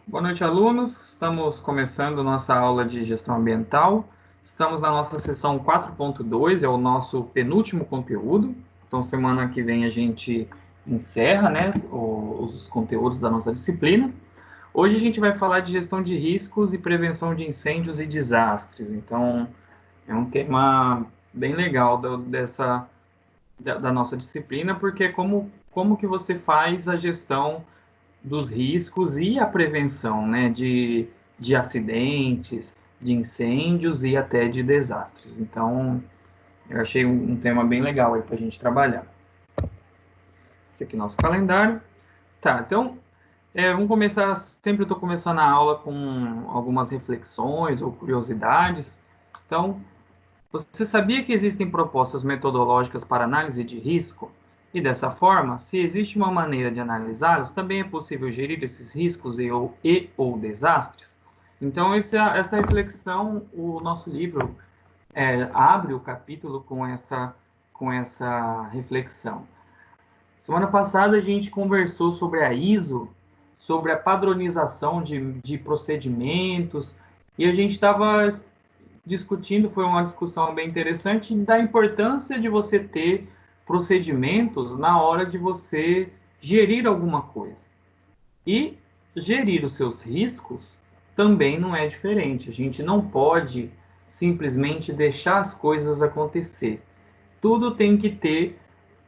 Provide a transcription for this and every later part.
Boa noite, alunos. Estamos começando nossa aula de gestão ambiental. Estamos na nossa sessão 4.2, é o nosso penúltimo conteúdo. Então, semana que vem a gente encerra, né, os conteúdos da nossa disciplina. Hoje a gente vai falar de gestão de riscos e prevenção de incêndios e desastres. Então, é um tema bem legal da nossa disciplina, porque é como que você faz a gestão dos riscos e a prevenção, né, de acidentes, de incêndios e até de desastres. Então, eu achei um tema bem legal aí para a gente trabalhar. Esse aqui é o nosso calendário. Tá, então, vamos começar, sempre eu estou começando a aula com algumas reflexões ou curiosidades. Então, você sabia que existem propostas metodológicas para análise de risco? E dessa forma, se existe uma maneira de analisá-los, também é possível gerir esses riscos ou desastres? Então, essa reflexão, o nosso livro abre o capítulo com essa reflexão. Semana passada a gente conversou sobre a ISO, sobre a padronização de procedimentos, e a gente estava discutindo, foi uma discussão bem interessante, da importância de você ter procedimentos na hora de você gerir alguma coisa. E gerir os seus riscos também não é diferente. A gente não pode simplesmente deixar as coisas acontecer. Tudo tem que ter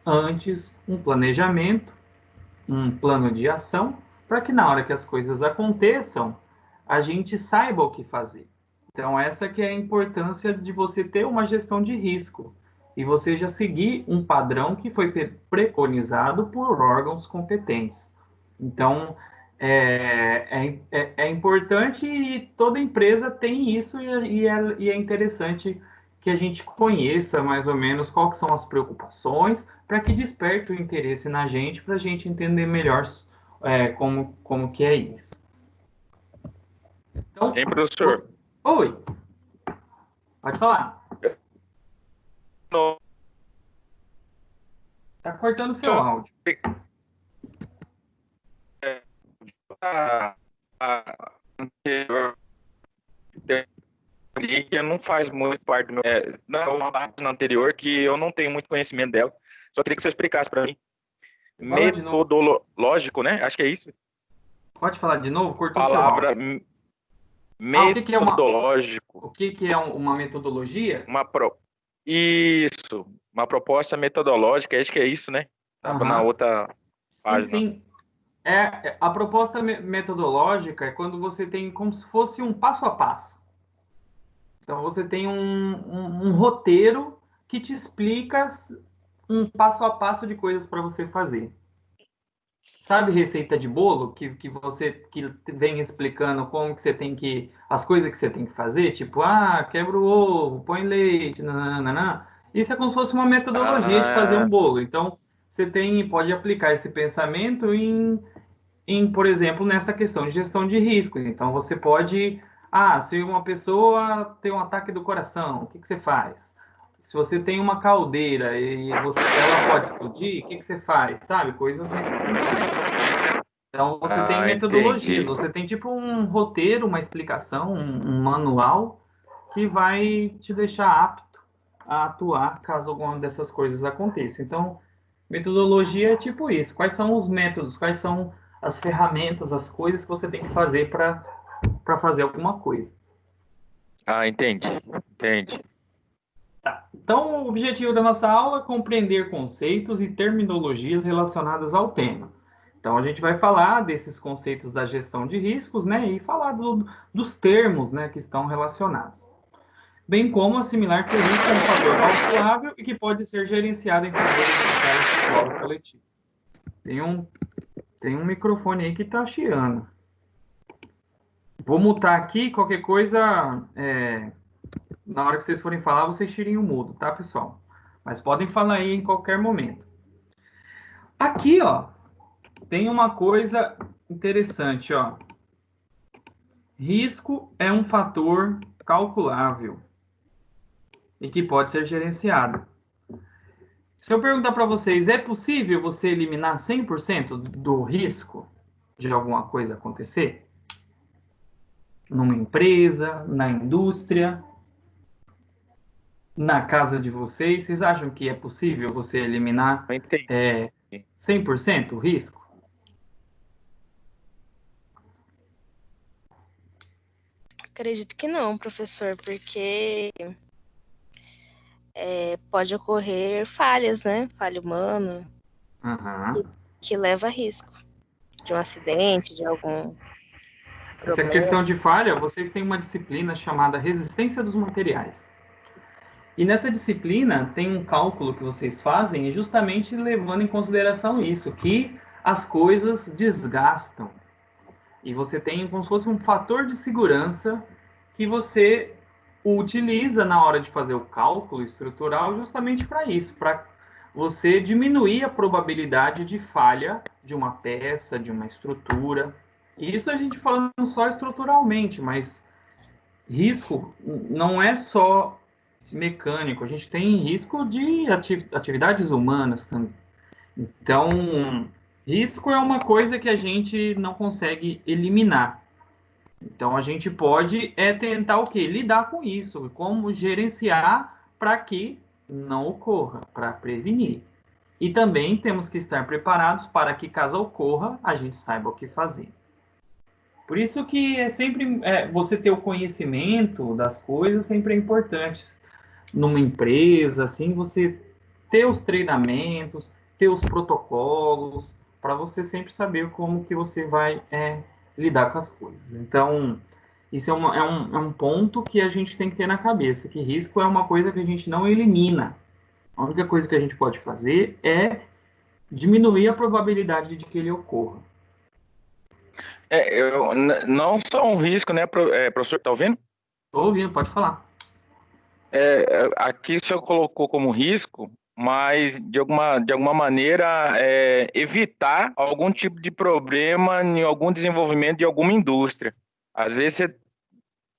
antes um planejamento, um plano de ação, para que na hora que as coisas aconteçam, a gente saiba o que fazer. Então, essa que é a importância de você ter uma gestão de risco e você já seguir um padrão que foi preconizado por órgãos competentes. Então, é importante e toda empresa tem isso e é interessante que a gente conheça mais ou menos quais são as preocupações para que desperte o interesse na gente, para a gente entender melhor como que é isso. Então, Hein, professor? oi, pode falar. No- Tá cortando o seu áudio. Anterior, que não faz muito parte do meu. Não, é uma página anterior que eu não tenho muito conhecimento dela. Só queria que você explicasse para mim. Fala de novo. Metodológico, né? Acho que é isso. Pode falar de novo? Cortou seu áudio. Palavra Ah, o metodológico. que é uma metodologia? Uma pro... Isso. Uma proposta metodológica. Acho que é isso, né? Estava na Aham. outra Sim, página. sim. A proposta metodológica é quando você tem como se fosse um passo a passo. Então, você tem um roteiro que te explica um passo a passo de coisas para você fazer. Sabe receita de bolo que você que vem explicando como que você tem que as coisas que você tem que fazer, tipo, quebra o ovo, põe leite, nananana. Isso é como se fosse uma metodologia de fazer um Ah, bolo. Então, você pode aplicar esse pensamento por exemplo, nessa questão de gestão de risco. Então, você pode, se uma pessoa tem um ataque do coração, o que que você faz? Se você tem uma caldeira e ela pode explodir, o que que você faz? Sabe? Coisas nesse sentido. Então, você tem metodologias, entendi. você tem tipo um roteiro, uma explicação, um manual que vai te deixar apto a atuar caso alguma dessas coisas aconteça. Então, metodologia é tipo isso. Quais são os métodos, quais são as ferramentas, as coisas que você tem que fazer para fazer alguma coisa. Entendi. Entendi. Então, o objetivo da nossa aula é compreender conceitos e terminologias relacionadas ao tema. Então, a gente vai falar desses conceitos da gestão de riscos, né, e falar dos termos, né, que estão relacionados. Bem como assimilar que o risco é um fator calculável e que pode ser gerenciado em favor do sucesso coletivo. Tem um, tem um microfone aí que está chiando. Vou mutar aqui, qualquer coisa, na hora que vocês forem falar, vocês tirem o mudo, tá, pessoal? Mas podem falar aí em qualquer momento. Aqui, ó, tem uma coisa interessante, ó. Risco é um fator calculável e que pode ser gerenciado. Se eu perguntar para vocês, é possível você eliminar 100% do risco de alguma coisa acontecer? numa empresa, na indústria, na casa de vocês? Vocês acham que é possível você eliminar Eu entendi. 100% o risco? Acredito que não, professor, porque pode ocorrer falhas, né? Falha humana, Uhum. que leva a risco de um acidente, de algum Essa problema. questão de falha, vocês têm uma disciplina chamada resistência dos materiais. E nessa disciplina tem um cálculo que vocês fazem justamente levando em consideração isso, que as coisas desgastam. E você tem como se fosse um fator de segurança que você utiliza na hora de fazer o cálculo estrutural justamente para isso, para você diminuir a probabilidade de falha de uma peça, de uma estrutura. E isso a gente falando só estruturalmente, mas risco não é só mecânico, a gente tem risco de atividades humanas também. Então, risco é uma coisa que a gente não consegue eliminar. Então, a gente pode tentar o quê? Lidar com isso, como gerenciar para que não ocorra, para prevenir. E também temos que estar preparados para que, caso ocorra, a gente saiba o que fazer. Por isso que é sempre você ter o conhecimento das coisas sempre é importante. Numa empresa, assim, você ter os treinamentos, ter os protocolos, para você sempre saber como que você vai lidar com as coisas. Então, isso é um ponto que a gente tem que ter na cabeça, que risco é uma coisa que a gente não elimina. A única coisa que a gente pode fazer é diminuir a probabilidade de que ele ocorra. Não só um risco, né, professor, tá ouvindo? Estou ouvindo, pode falar. Aqui o senhor colocou como risco, mas de alguma maneira evitar algum tipo de problema em algum desenvolvimento de alguma indústria. Às vezes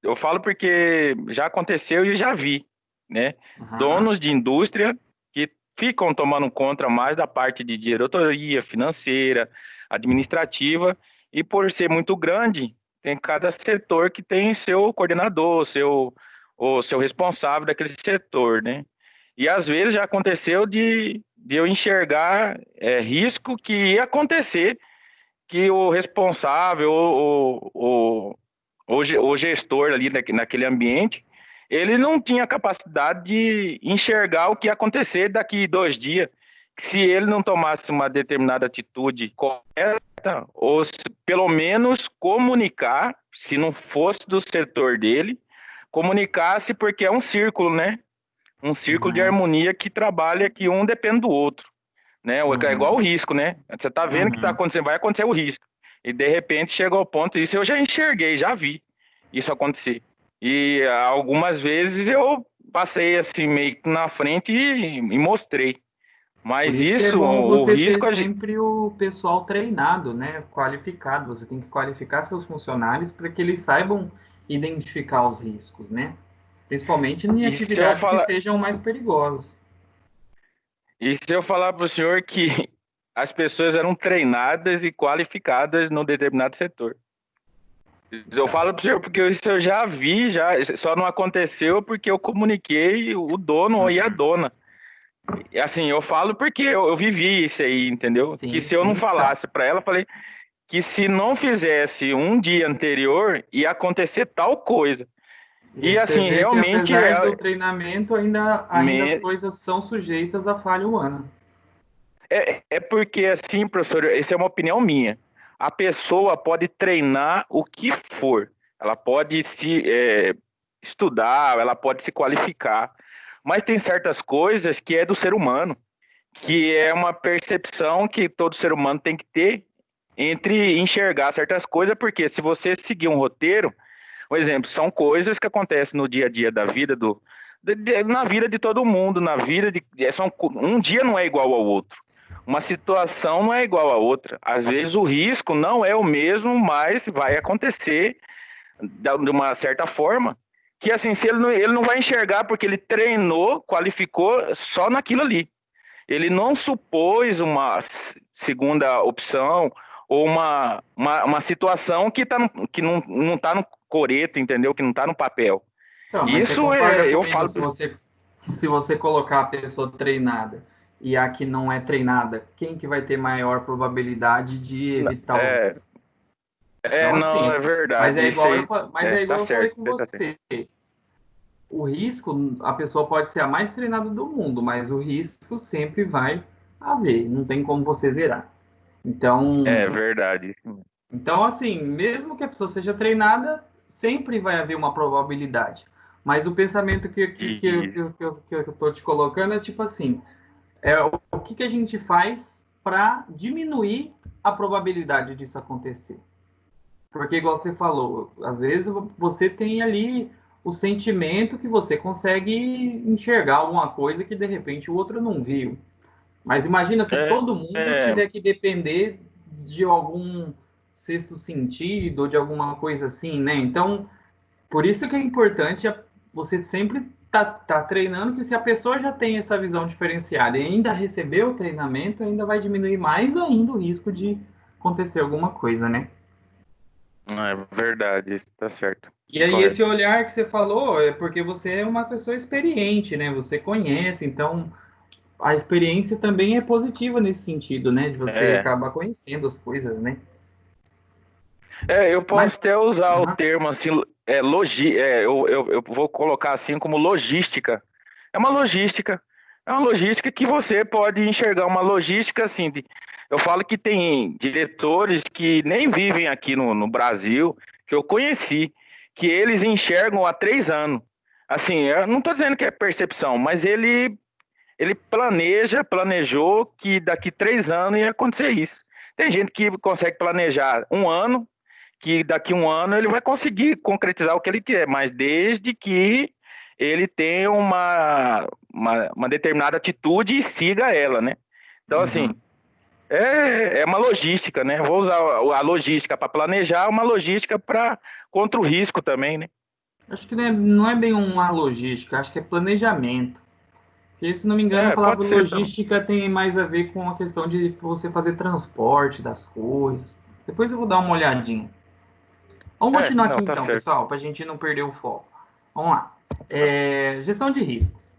eu falo porque já aconteceu e já vi, né? Uhum. Donos de indústria que ficam tomando conta mais da parte de diretoria financeira, administrativa, e por ser muito grande, tem cada setor que tem seu coordenador, o seu responsável daquele setor, né? E às vezes já aconteceu de eu enxergar risco que ia acontecer, que o responsável, o gestor ali naquele ambiente, ele não tinha capacidade de enxergar o que ia acontecer daqui 2 dias. Se ele não tomasse uma determinada atitude correta, ou pelo menos comunicar, se não fosse do setor dele, comunicasse, porque é um círculo, né? Um círculo de harmonia que trabalha, que um depende do outro, né? É igual o risco, né? Você tá vendo que tá acontecendo, vai acontecer o risco. E de repente chegou ao ponto, isso eu já enxerguei, já vi isso acontecer. E algumas vezes eu passei assim meio que na frente e mostrei. Por Mas isso que é isso, bom o você ter risco sempre o pessoal treinado, né? Qualificado. Você tem que qualificar seus funcionários para que eles saibam identificar os riscos, né? Principalmente em atividades que sejam mais perigosas. E se eu falar para o senhor que as pessoas eram treinadas e qualificadas num determinado setor? Eu falo para o senhor porque isso eu já vi, só não aconteceu porque eu comuniquei o dono e a dona. E, assim, eu falo porque eu vivi isso aí, entendeu? Sim, que se eu não sim, falasse para ela, eu falei que se não fizesse um dia anterior, ia acontecer tal coisa. E você assim, vê que realmente apesar do treinamento, ainda as me- coisas são sujeitas à falha humana. é porque assim, professor, essa é uma opinião minha. A pessoa pode treinar o que for, ela pode se estudar, ela pode se qualificar, mas tem certas coisas que é do ser humano, que é uma percepção que todo ser humano tem que ter entre enxergar certas coisas, porque se você seguir um roteiro, por exemplo, são coisas que acontecem no dia a dia da vida na vida de todo mundo, na vida um dia não é igual ao outro. Uma situação não é igual a outra. Às vezes o risco não é o mesmo, mas vai acontecer de uma certa forma que assim, se ele não vai enxergar porque ele treinou, qualificou só naquilo ali. Ele não supôs uma segunda opção ou uma situação que não está coreto, entendeu? Que não está no papel. Então, mas você Isso concorda eu comigo falo. se você colocar a pessoa treinada e a que não é treinada, quem que vai ter maior probabilidade de evitar o É, risco? Então, não, assim, é verdade. Isso aí mas é tá igual eu falei certo. com Tá certo. você. O risco, a pessoa pode ser a mais treinada do mundo, mas o risco sempre vai haver, não tem como você zerar. É Então, verdade. então, assim, mesmo que a pessoa seja treinada, sempre vai haver uma probabilidade. Mas o pensamento E, que eu tô te colocando é tipo assim, o que a gente faz para diminuir a probabilidade disso acontecer? Porque, igual você falou, às vezes você tem ali o sentimento que você consegue enxergar alguma coisa que de repente o outro não viu. Mas imagina se é, todo mundo é, tiver que depender de algum sexto sentido ou de alguma coisa assim, né? Então, por isso que é importante você sempre tá treinando, que se a pessoa já tem essa visão diferenciada e ainda recebeu o treinamento, ainda vai diminuir mais ainda o risco de acontecer alguma coisa, né? é verdade, isso tá certo. E aí esse Correto. olhar que você falou é porque você é uma pessoa experiente, né? Você conhece, então a experiência também é positiva nesse sentido, né? De você É, acabar conhecendo as coisas, né? eu Mas, posso até usar o aham, termo assim, eu vou colocar assim como logística. É uma logística. É uma logística que você pode enxergar uma logística assim. Eu falo que tem diretores que nem vivem aqui no Brasil, que eu conheci, que eles enxergam há 3 anos. Assim, eu não estou dizendo que é percepção, mas ele planejou que daqui 3 anos ia acontecer isso. Tem gente que consegue planejar um ano, que daqui 1 ano ele vai conseguir concretizar o que ele quer, mas desde que ele tenha uma determinada atitude e siga ela, né? Então, assim, uhum. é uma logística, né? Vou usar a logística para planejar, uma logística para contra o risco também, né? Acho que não é bem uma logística, acho que é planejamento. Porque, se não me engano, a palavra Pode ser também. logística tem mais a ver com a questão de você fazer transporte das coisas. Depois eu vou dar uma olhadinha. Vamos continuar aqui Não, tá então, certo. pessoal, para a gente não perder o foco. Vamos lá. Gestão de riscos.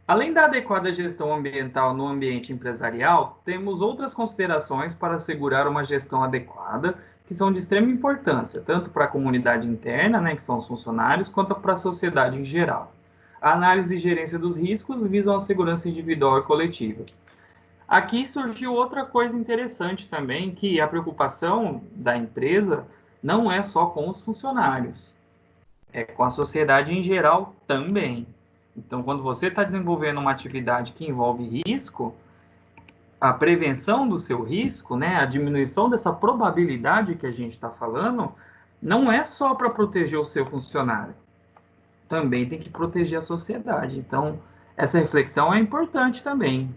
Além da adequada gestão ambiental no ambiente empresarial, temos outras considerações para assegurar uma gestão adequada, que são de extrema importância, tanto para a comunidade interna, né, que são os funcionários, quanto para a sociedade em geral. A análise e gerência dos riscos visam a segurança individual e coletiva. Aqui surgiu outra coisa interessante também, que a preocupação da empresa não é só com os funcionários, é com a sociedade em geral também. Então, quando você está desenvolvendo uma atividade que envolve risco, a prevenção do seu risco, né, a diminuição dessa probabilidade que a gente está falando, não é só para proteger o seu funcionário, também tem que proteger a sociedade. Então, essa reflexão é importante também.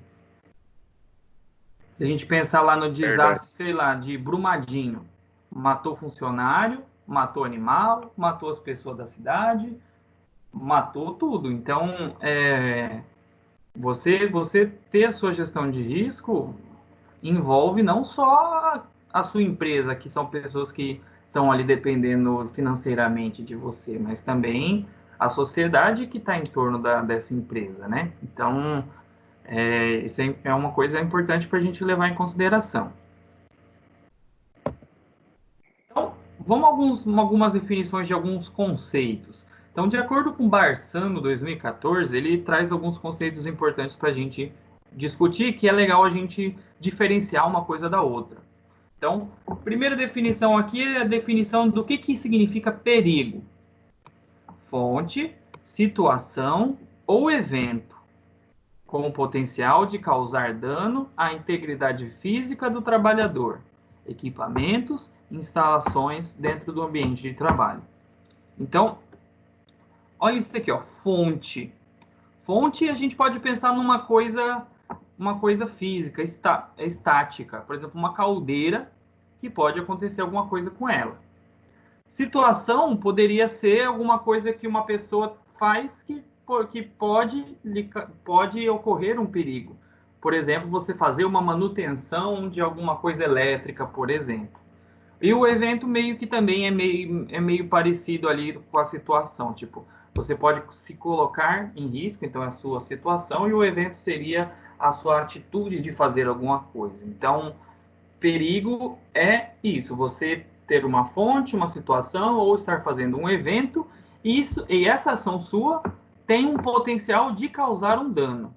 Se a gente pensar lá no Verdade. desastre, sei lá, de Brumadinho, matou funcionário, matou animal, matou as pessoas da cidade, matou tudo. Então, você ter a sua gestão de risco envolve não só a sua empresa, que são pessoas que estão ali dependendo financeiramente de você, mas também a sociedade que está em torno dessa empresa, né? Então, isso é uma coisa importante para a gente levar em consideração. Então, vamos a algumas definições de alguns conceitos. Então, de acordo com Barsano 2014, ele traz alguns conceitos importantes para a gente discutir, que é legal a gente diferenciar uma coisa da outra. Então, a primeira definição aqui é a definição do que significa perigo. Fonte, situação ou evento com o potencial de causar dano à integridade física do trabalhador, equipamentos, instalações dentro do ambiente de trabalho. Então, olha isso aqui, ó, fonte. Fonte a gente pode pensar uma coisa física, estática, por exemplo, uma caldeira que pode acontecer alguma coisa com ela. Situação poderia ser alguma coisa que uma pessoa faz que pode ocorrer um perigo. Por exemplo, você fazer uma manutenção de alguma coisa elétrica, por exemplo. E o evento meio que também é meio parecido ali com a situação. Tipo, você pode se colocar em risco, então é a sua situação, e o evento seria a sua atitude de fazer alguma coisa. Então, perigo é isso, você ter uma fonte, uma situação, ou estar fazendo um evento, e essa ação sua tem um potencial de causar um dano.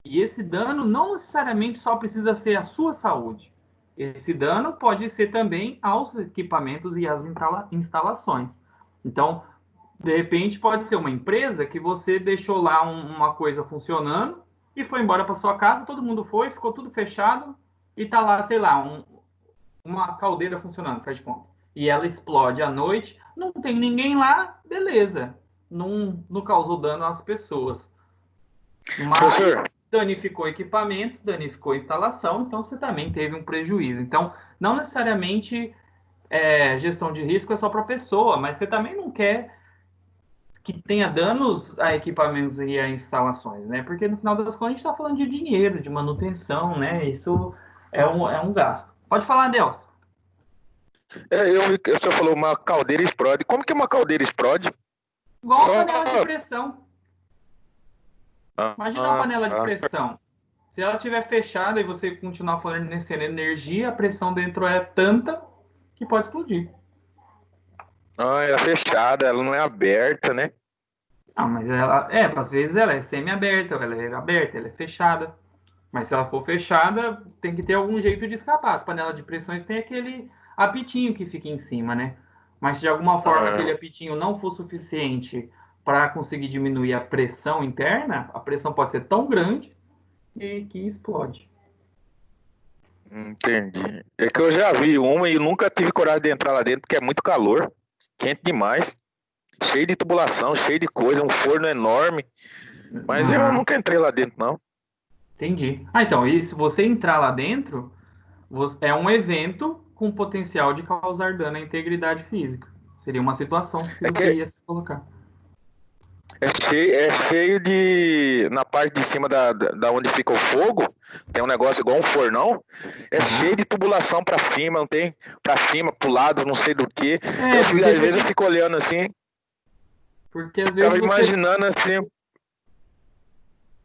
E esse dano não necessariamente só precisa ser a sua saúde. Esse dano pode ser também aos equipamentos e às instalações. Então, de repente, pode ser uma empresa que você deixou lá uma coisa funcionando e foi embora para sua casa, todo mundo foi, ficou tudo fechado e tá lá, sei lá, uma caldeira funcionando, faz de conta. E ela explode à noite, não tem ninguém lá, beleza. Não causou dano às pessoas. Mas Professor, danificou equipamento, danificou instalação, então você também teve um prejuízo. Então, não necessariamente gestão de risco é só para a pessoa, mas você também não quer que tenha danos a equipamentos e a instalações, né? Porque no final das contas a gente está falando de dinheiro, de manutenção, né? Isso é um gasto. Pode falar, Delcio. o senhor falou uma caldeira explode. Como que uma caldeira explode? Igual Só... uma panela de pressão. Imagina uma panela de ah, pressão. Se ela estiver fechada e você continuar fornecendo energia, a pressão dentro é tanta que pode explodir. ela é fechada, ela não é aberta, né? Ah, mas às vezes ela é semi-aberta, ela é aberta, ela é fechada. Mas se ela for fechada, tem que ter algum jeito de escapar. As panelas de pressões têm aquele apitinho que fica em cima, né? Mas se de alguma forma aquele Ah, apitinho não for suficiente para conseguir diminuir a pressão interna, a pressão pode ser tão grande que explode. entendi. É que eu já vi uma e nunca tive coragem de entrar lá dentro, porque é muito calor, quente demais, cheio de tubulação, cheio de coisa, um forno enorme. Mas eu Aham, nunca entrei lá dentro, não. entendi. Ah, então, e se você entrar lá dentro, é um evento com potencial de causar dano à integridade física. Seria uma situação que É você que ia se colocar. é cheio de. Na parte de cima da onde fica o fogo, tem um negócio igual um fornão. É cheio Aham. de tubulação pra cima, não tem pra cima, pro lado, não sei do que. Porque Às vezes eu fico olhando assim, porque às vezes ficava imaginando assim.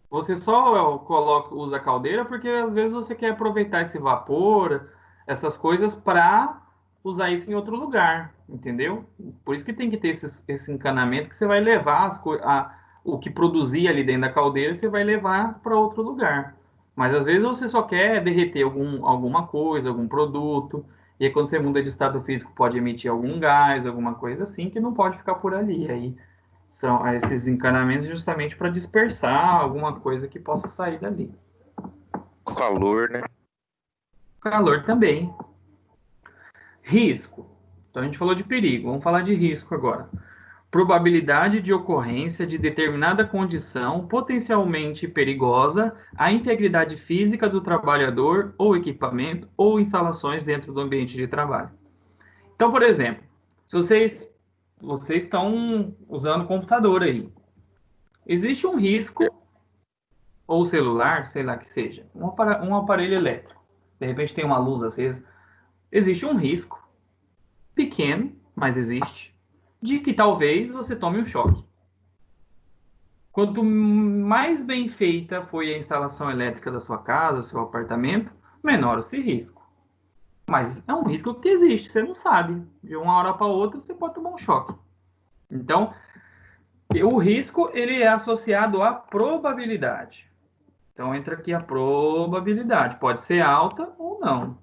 você só usa a caldeira porque às vezes você quer aproveitar esse vapor, essas coisas para usar isso em outro lugar, entendeu? Por isso que tem que ter esse encanamento que você vai levar o que produzir ali dentro da caldeira, você vai levar para outro lugar. Mas às vezes você só quer derreter alguma coisa, algum produto, e aí quando você muda de estado físico pode emitir algum gás, alguma coisa assim, que não pode ficar por ali. Aí são esses encanamentos justamente para dispersar alguma coisa que possa sair dali. Calor, né? Calor também. Risco. Então a gente falou de perigo, vamos falar de risco agora. Probabilidade de ocorrência de determinada condição potencialmente perigosa à integridade física do trabalhador ou equipamento ou instalações dentro do ambiente de trabalho. Então, por exemplo, se vocês estão usando computador aí, existe um risco ou celular, sei lá que seja, um aparelho elétrico, de repente tem uma luz acesa, existe um risco, pequeno, mas existe, de que talvez você tome um choque. Quanto mais bem feita foi a instalação elétrica da sua casa, seu apartamento, menor esse risco. Mas é um risco que existe, você não sabe. De uma hora para outra você pode tomar um choque. Então, o risco ele é associado à probabilidade. Então entra aqui a probabilidade. Pode ser alta ou não.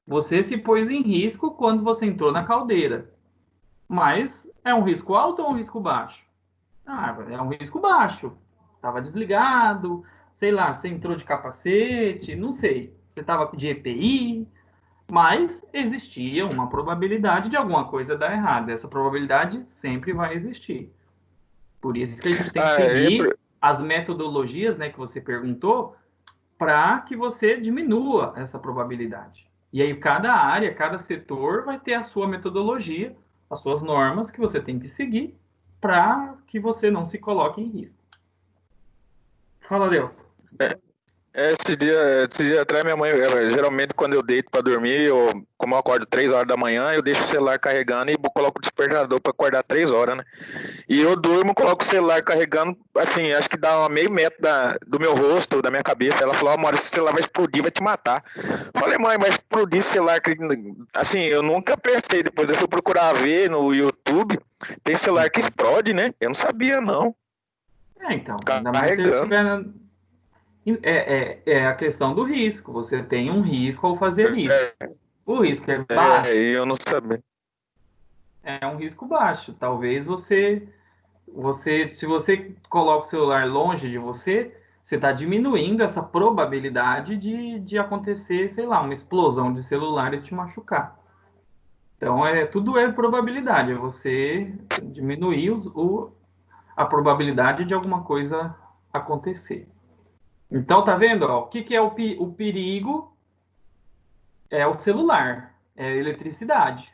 Você se pôs em risco quando você entrou na caldeira. Mas é um risco alto ou um risco baixo? Ah, é um risco baixo. Estava desligado, sei lá, você entrou de capacete, não sei. Você estava de EPI, mas existia uma probabilidade de alguma coisa dar errado. Essa probabilidade sempre vai existir. Por isso que a gente tem que Ah, seguir as metodologias, né, que você perguntou, para que você diminua essa probabilidade. E aí, cada área, cada setor vai ter a sua metodologia, as suas normas que você tem que seguir para que você não se coloque em risco. Fala, Deus. Esse dia atrás minha mãe, geralmente quando eu deito pra dormir, como eu acordo 3 horas da manhã, eu deixo o celular carregando e coloco o despertador pra acordar 3 horas, né? E eu durmo, coloco o celular carregando, assim, acho que dá meio metro do meu rosto, da minha cabeça. Ela falou, amor, esse celular vai explodir, vai te matar. Falei, mãe, vai explodir esse celular. Assim, eu nunca pensei, depois eu fui procurar ver no YouTube, tem celular que explode, né? Eu não sabia, não. Então, ainda mais se ele Carregando. estiver... É a questão do risco. Você tem um risco ao fazer isso. O risco é baixo? Eu não sabia. É um risco baixo. Talvez se você coloca o celular longe de você, você está diminuindo essa probabilidade de acontecer, sei lá, uma explosão de celular e te machucar. Então, tudo é probabilidade. É você diminuir a probabilidade de alguma coisa acontecer. Então, tá vendo? Ó, o que é o perigo? É o celular, é a eletricidade.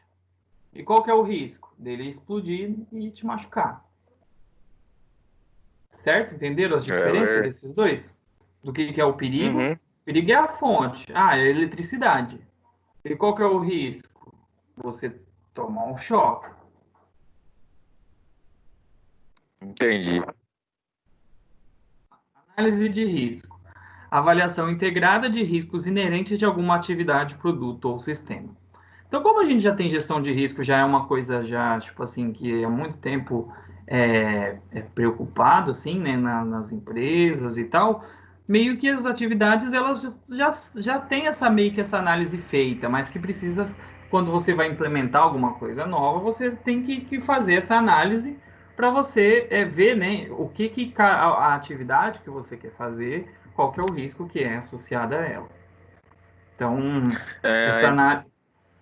E qual que é o risco? Dele explodir e te machucar. Certo? Entenderam as diferenças desses dois? Do que é o perigo? Uhum. O perigo é a fonte. É a eletricidade. E qual que é o risco? Você tomar um choque. Entendi. Análise de risco. Avaliação integrada de riscos inerentes de alguma atividade, produto ou sistema. Então, como a gente já tem gestão de risco, já é uma coisa já, tipo assim, que há muito tempo é preocupado, assim, né, nas empresas e tal, meio que as atividades, elas já têm meio que essa análise feita, mas que precisa, quando você vai implementar alguma coisa nova, você tem que fazer essa análise para você ver, né, o que a atividade que você quer fazer, qual que é o risco que é associado a ela. Então, essa É, análise...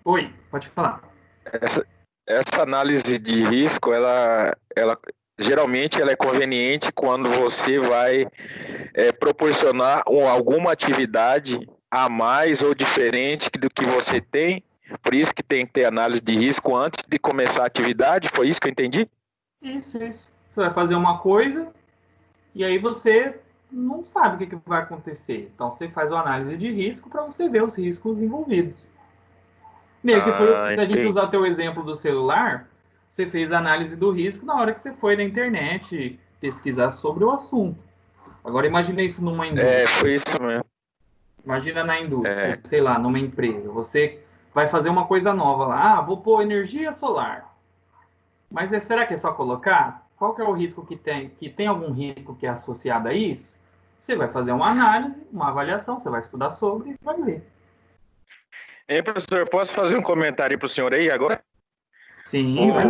Oi, pode falar. essa, essa análise de risco, ela geralmente ela é conveniente quando você vai proporcionar alguma atividade a mais ou diferente do que você tem. Por isso que tem que ter análise de risco antes de começar a atividade. Foi isso que eu entendi? Isso. Você vai fazer uma coisa e aí você não sabe o que vai acontecer. Então você faz uma análise de risco para você ver os riscos envolvidos. Meio que foi, Ah, se a gente entendi. usar teu exemplo do celular, você fez a análise do risco na hora que você foi na internet pesquisar sobre o assunto. Agora imagine isso numa indústria. Foi isso mesmo. Imagina na indústria, É, sei lá, numa empresa. Você vai fazer uma coisa nova lá. Ah, vou pôr energia solar. Mas será que é só colocar? Qual que é o risco que tem? Que tem algum risco que é associado a isso? Você vai fazer uma análise, uma avaliação, você vai estudar sobre e vai ver. Hein, professor, posso fazer um comentário para o senhor aí agora? Sim, vai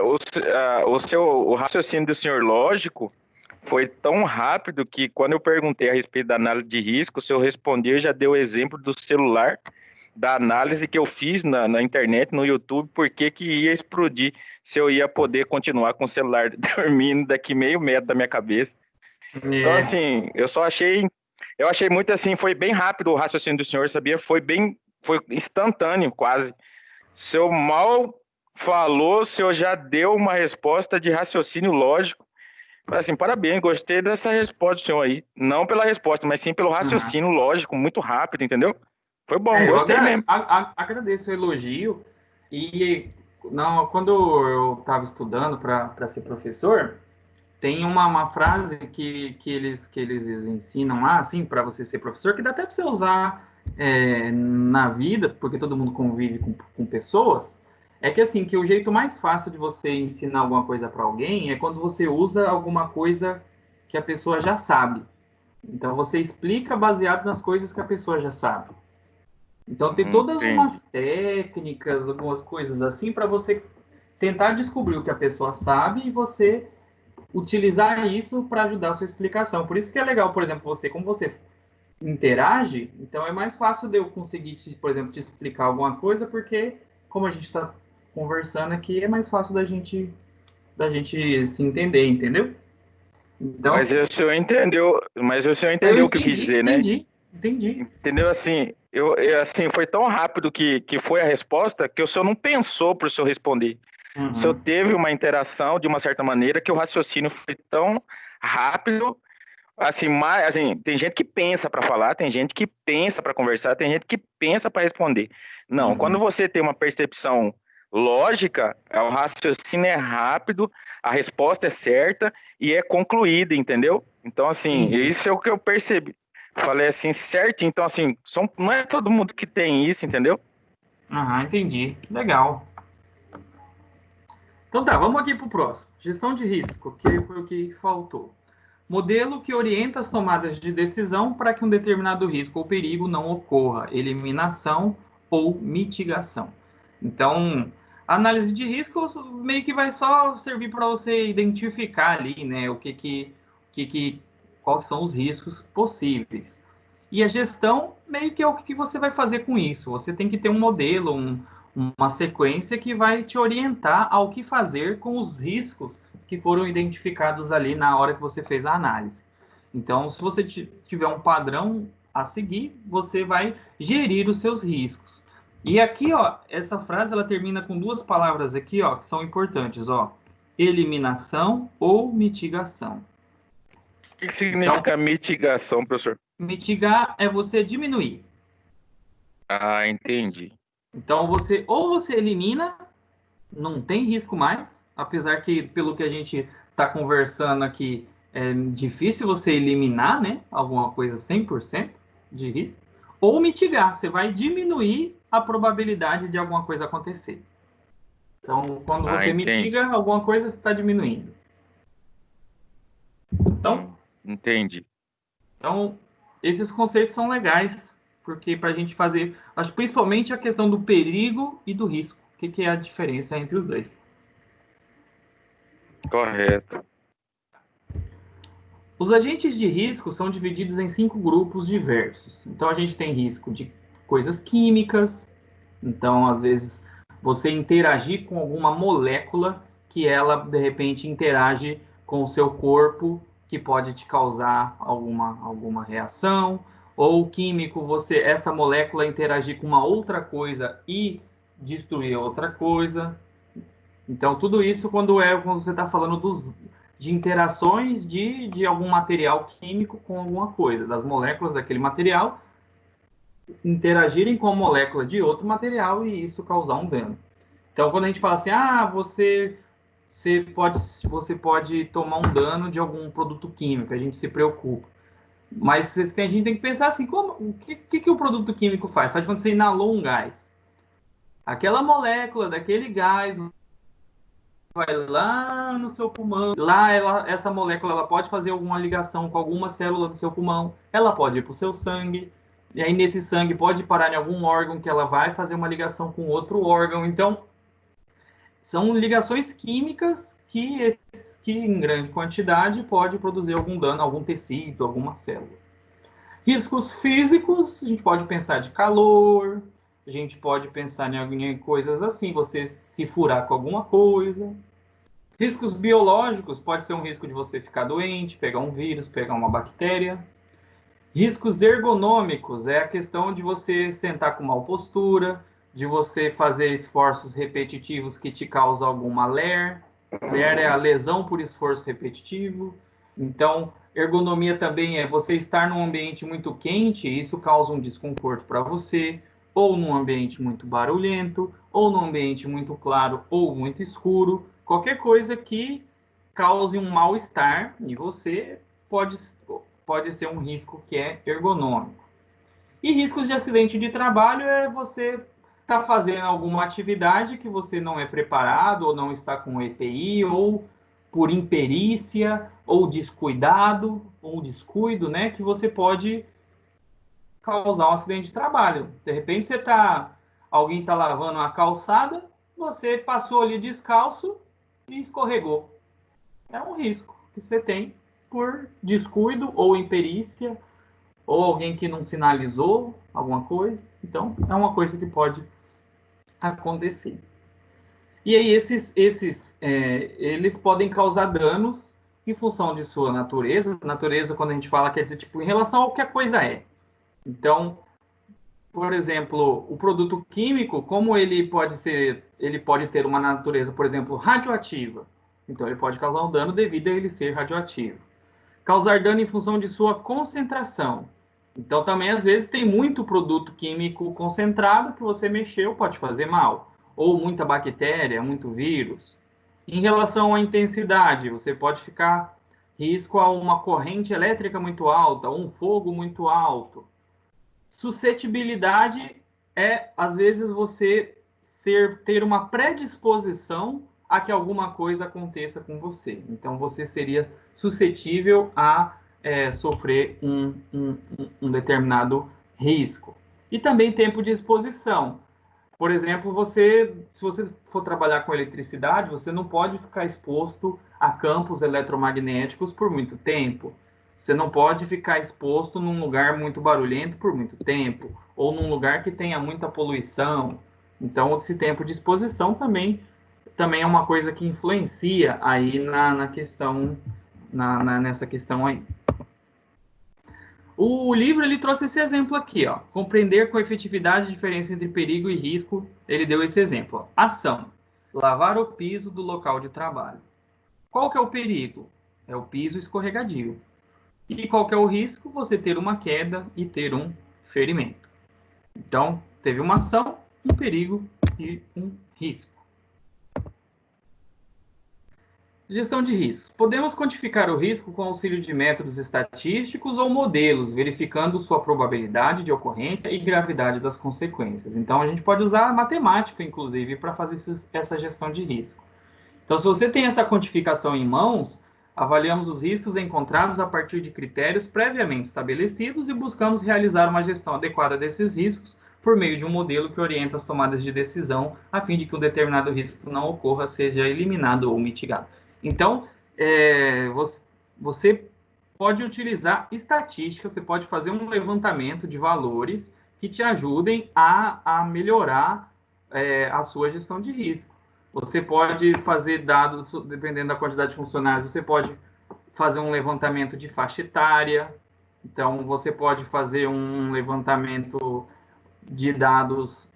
O, lá. o raciocínio do senhor lógico foi tão rápido que quando eu perguntei a respeito da análise de risco, o senhor respondeu e já deu o exemplo do celular, da análise que eu fiz na internet, no YouTube, por que ia explodir, se eu ia poder continuar com o celular dormindo daqui meio metro da minha cabeça. Então, É, assim, eu achei muito assim, foi bem rápido o raciocínio do senhor, sabia? Foi instantâneo quase. O senhor mal falou, o senhor já deu uma resposta de raciocínio lógico. Assim, parabéns, gostei dessa resposta do senhor aí. Não pela resposta, mas sim pelo uhum. raciocínio lógico, muito rápido, entendeu? Foi bom, Eu gostei mesmo. agradeço o elogio. E não, quando eu estava estudando para ser professor, tem uma frase que eles ensinam lá, assim, para você ser professor, que dá até para você usar na vida, porque todo mundo convive com pessoas. É que assim, que o jeito mais fácil de você ensinar alguma coisa para alguém é quando você usa alguma coisa que a pessoa já sabe. Então você explica baseado nas coisas que a pessoa já sabe. Então tem todas Entendi. umas técnicas, algumas coisas assim para você tentar descobrir o que a pessoa sabe e você utilizar isso para ajudar a sua explicação. Por isso que é legal, por exemplo, como você interage, então é mais fácil de eu conseguir, por exemplo, te explicar alguma coisa, porque como a gente está conversando aqui, é mais fácil da gente se entender, entendeu? Então, Mas o senhor eu entendeu o que eu quis entendi, dizer, né? entendi. Entendeu assim? Assim, foi tão rápido que foi a resposta que o senhor não pensou para o senhor responder. O senhor Uhum. teve uma interação de uma certa maneira que o raciocínio foi tão rápido. Assim, tem gente que pensa para falar, tem gente que pensa para conversar, tem gente que pensa para responder. Não, quando você tem uma percepção lógica, o raciocínio é rápido, a resposta é certa e é concluída, entendeu? Então, assim, isso é o que eu percebi. Falei assim, certo? Então, assim, não é todo mundo que tem isso, entendeu? Entendi. Legal. Então tá, vamos aqui para o próximo. Gestão de risco, que foi o que faltou. Modelo que orienta as tomadas de decisão para que um determinado risco ou perigo não ocorra. Eliminação ou mitigação. Então, a análise de riscos meio que vai só servir para você identificar ali, né, quais são os riscos possíveis. E a gestão meio que é o que você vai fazer com isso. Você tem que ter um modelo, uma sequência que vai te orientar ao que fazer com os riscos que foram identificados ali na hora que você fez a análise. Então, se você tiver um padrão a seguir, você vai gerir os seus riscos. E aqui, ó, essa frase ela termina com duas palavras aqui, ó, que são importantes, ó. Eliminação ou mitigação. O que significa mitigação, professor? Mitigar é você diminuir. Ah, entendi. Então, ou você elimina, não tem risco mais, apesar que, pelo que a gente está conversando aqui, é difícil você eliminar, né, alguma coisa 100% de risco, ou mitigar, você vai diminuir a probabilidade de alguma coisa acontecer. Então, quando você mitiga alguma coisa, você está diminuindo. Então, entendi. Então, esses conceitos são legais, porque para a gente fazer, acho principalmente a questão do perigo e do risco. O que é a diferença entre os dois? Correto. Os agentes de risco são divididos em 5 grupos diversos. Então, a gente tem risco de coisas químicas. Então, às vezes, você interagir com alguma molécula que ela, de repente, interage com o seu corpo, que pode te causar alguma reação. Ou químico, essa molécula interagir com uma outra coisa e destruir outra coisa. Então, tudo isso quando você está falando de interações de algum material químico com alguma coisa, das moléculas daquele material interagirem com a molécula de outro material e isso causar um dano. Então, quando a gente fala assim, você pode tomar um dano de algum produto químico, a gente se preocupa. Mas a gente tem que pensar assim, o que o produto químico faz? Faz quando você inalou um gás. Aquela molécula daquele gás vai lá no seu pulmão. Lá, essa molécula ela pode fazer alguma ligação com alguma célula do seu pulmão. Ela pode ir para o seu sangue. E aí, nesse sangue, pode parar em algum órgão que ela vai fazer uma ligação com outro órgão. Então, são ligações químicas que em grande quantidade pode produzir algum dano a algum tecido, alguma célula. Riscos físicos, a gente pode pensar de calor, a gente pode pensar em coisas assim, você se furar com alguma coisa. Riscos biológicos, pode ser um risco de você ficar doente, pegar um vírus, pegar uma bactéria. Riscos ergonômicos, é a questão de você sentar com mal postura, de você fazer esforços repetitivos que te causam alguma LER. LER é a lesão por esforço repetitivo. Então, ergonomia também é você estar num ambiente muito quente, isso causa um desconforto para você, ou num ambiente muito barulhento, ou num ambiente muito claro ou muito escuro. Qualquer coisa que cause um mal-estar em você pode ser um risco que é ergonômico. E riscos de acidente de trabalho é você estar fazendo alguma atividade que você não é preparado, ou não está com EPI, ou por imperícia, ou descuidado, ou descuido, né, que você pode causar um acidente de trabalho. De repente alguém está lavando uma calçada, você passou ali descalço e escorregou. É um risco que você tem por descuido ou imperícia, ou alguém que não sinalizou alguma coisa. Então, é uma coisa que pode acontecer. E aí, eles podem causar danos em função de sua natureza. Natureza, quando a gente fala, quer dizer, tipo, em relação ao que a coisa é. Então, por exemplo, o produto químico, como ele pode ter uma natureza, por exemplo, radioativa. Então, ele pode causar um dano devido a ele ser radioativo. Causar dano em função de sua concentração. Então, também, às vezes, tem muito produto químico concentrado que você mexeu, pode fazer mal. Ou muita bactéria, muito vírus. Em relação à intensidade, você pode ficar risco a uma corrente elétrica muito alta, ou um fogo muito alto. Suscetibilidade é, às vezes, você ter uma predisposição a que alguma coisa aconteça com você. Então, você seria suscetível a sofrer um determinado risco. E também tempo de exposição. Por exemplo, se você for trabalhar com eletricidade, você não pode ficar exposto a campos eletromagnéticos por muito tempo. Você não pode ficar exposto num lugar muito barulhento por muito tempo, ou num lugar que tenha muita poluição. Então, esse tempo de exposição também é uma coisa que influencia aí na questão, nessa questão aí. O livro ele trouxe esse exemplo aqui, ó. Compreender com efetividade a diferença entre perigo e risco. Ele deu esse exemplo. Ó. Ação: lavar o piso do local de trabalho. Qual que é o perigo? É o piso escorregadio. E qual que é o risco? Você ter uma queda e ter um ferimento. Então, teve uma ação, um perigo e um risco. Gestão de riscos. Podemos quantificar o risco com auxílio de métodos estatísticos ou modelos, verificando sua probabilidade de ocorrência e gravidade das consequências. Então, a gente pode usar a matemática, inclusive, para fazer essa gestão de risco. Então, se você tem essa quantificação em mãos, avaliamos os riscos encontrados a partir de critérios previamente estabelecidos e buscamos realizar uma gestão adequada desses riscos por meio de um modelo que orienta as tomadas de decisão, a fim de que um determinado risco não ocorra, seja eliminado ou mitigado. Então, você pode utilizar estatística, você pode fazer um levantamento de valores que te ajudem a melhorar a sua gestão de risco. Você pode fazer dados, dependendo da quantidade de funcionários, você pode fazer um levantamento de faixa etária. Então, você pode fazer um levantamento de dados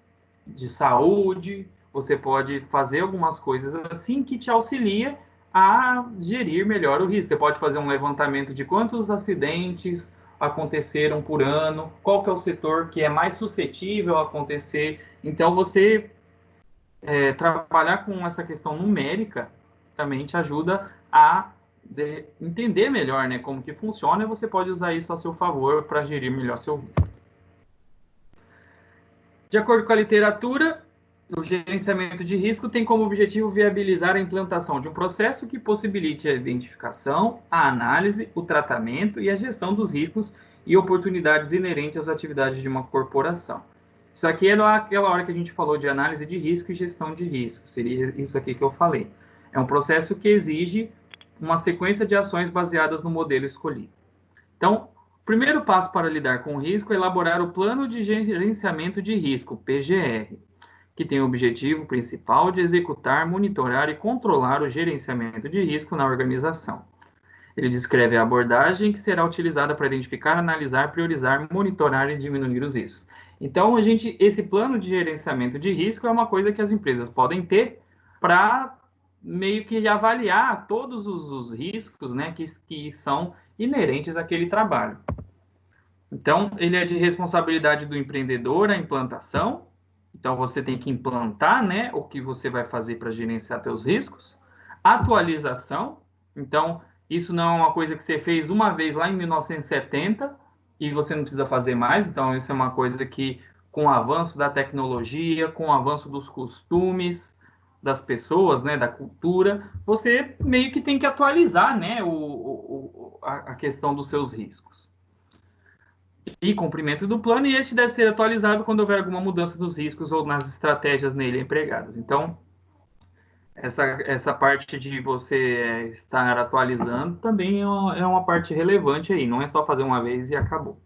de saúde. Você pode fazer algumas coisas assim que te auxilia a gerir melhor o risco. Você pode fazer um levantamento de quantos acidentes aconteceram por ano, qual que é o setor que é mais suscetível a acontecer. Então, você trabalhar com essa questão numérica também te ajuda a entender melhor, né, como que funciona, e você pode usar isso a seu favor para gerir melhor seu risco. De acordo com a literatura, o gerenciamento de risco tem como objetivo viabilizar a implantação de um processo que possibilite a identificação, a análise, o tratamento e a gestão dos riscos e oportunidades inerentes às atividades de uma corporação. Isso aqui é aquela hora que a gente falou de análise de risco e gestão de risco. Seria isso aqui que eu falei. É um processo que exige uma sequência de ações baseadas no modelo escolhido. Então, o primeiro passo para lidar com o risco é elaborar o Plano de Gerenciamento de Risco, PGR, que tem o objetivo principal de executar, monitorar e controlar o gerenciamento de risco na organização. Ele descreve a abordagem que será utilizada para identificar, analisar, priorizar, monitorar e diminuir os riscos. Então, esse plano de gerenciamento de risco é uma coisa que as empresas podem ter para meio que avaliar todos os riscos, né, que são inerentes àquele trabalho. Então, ele é de responsabilidade do empreendedor a implantação. Então, você tem que implantar, né, o que você vai fazer para gerenciar seus riscos. Atualização. Então, isso não é uma coisa que você fez uma vez lá em 1970 e você não precisa fazer mais. Então, isso é uma coisa que, com o avanço da tecnologia, com o avanço dos costumes das pessoas, né, da cultura, você meio que tem que atualizar, né, a questão dos seus riscos. E cumprimento do plano, e este deve ser atualizado quando houver alguma mudança nos riscos ou nas estratégias nele empregadas. Então, essa parte de você estar atualizando também é uma parte relevante aí, não é só fazer uma vez e acabou.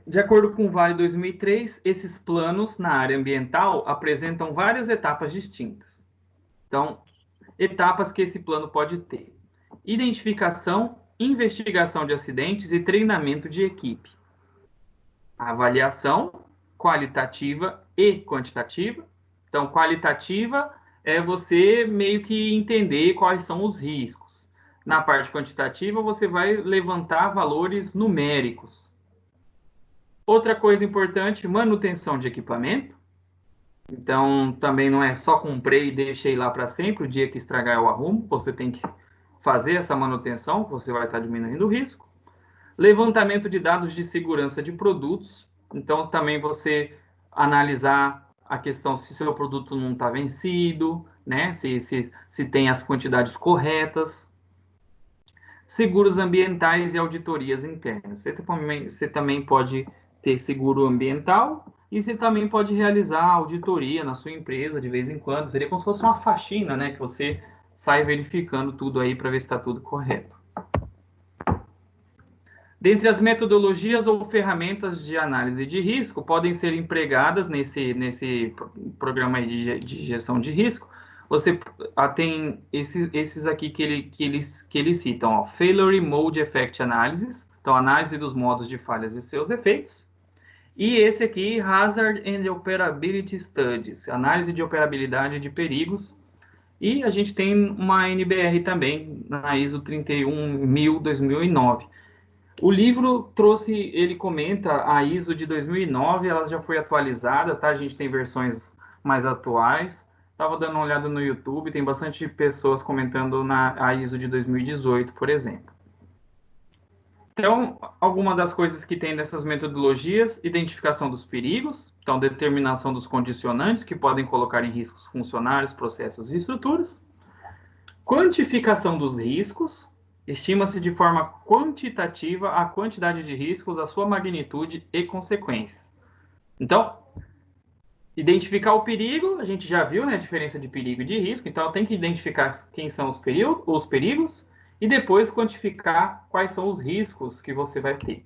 De acordo com o Vale 2003, esses planos na área ambiental apresentam várias etapas distintas. Então, etapas que esse plano pode ter: identificação, investigação de acidentes e treinamento de equipe. Avaliação qualitativa e quantitativa. Então, qualitativa é você meio que entender quais são os riscos. Na parte quantitativa, você vai levantar valores numéricos. Outra coisa importante, manutenção de equipamento. Então, também não é só comprei e deixei lá para sempre, o dia que estragar eu arrumo. Você tem que fazer essa manutenção, você vai estar diminuindo o risco. Levantamento de dados de segurança de produtos. Então, também você analisar a questão se seu produto não está vencido, né? Se tem as quantidades corretas. Seguros ambientais e auditorias internas. Você também pode ter seguro ambiental e você também pode realizar auditoria na sua empresa de vez em quando. Seria como se fosse uma faxina, né? Que você sai verificando tudo aí para ver se está tudo correto. Dentre as metodologias ou ferramentas de análise de risco, podem ser empregadas nesse programa aí de gestão de risco. Você tem esses aqui que eles citam, ó, Failure Mode Effect Analysis, então análise dos modos de falhas e seus efeitos. E esse aqui, Hazard and Operability Studies, análise de operabilidade de perigos. E a gente tem uma NBR também, na ISO 31000-2009. O livro ele comenta a ISO de 2009, ela já foi atualizada, tá? A gente tem versões mais atuais. Estava dando uma olhada no YouTube, tem bastante pessoas comentando a ISO de 2018, por exemplo. Então, algumas das coisas que tem nessas metodologias: identificação dos perigos, então determinação dos condicionantes que podem colocar em riscos funcionários, processos e estruturas. Quantificação dos riscos, estima-se de forma quantitativa a quantidade de riscos, a sua magnitude e consequências. Então, identificar o perigo, a gente já viu, né, a diferença de perigo e de risco, então tem que identificar quem são os perigos e depois quantificar quais são os riscos que você vai ter.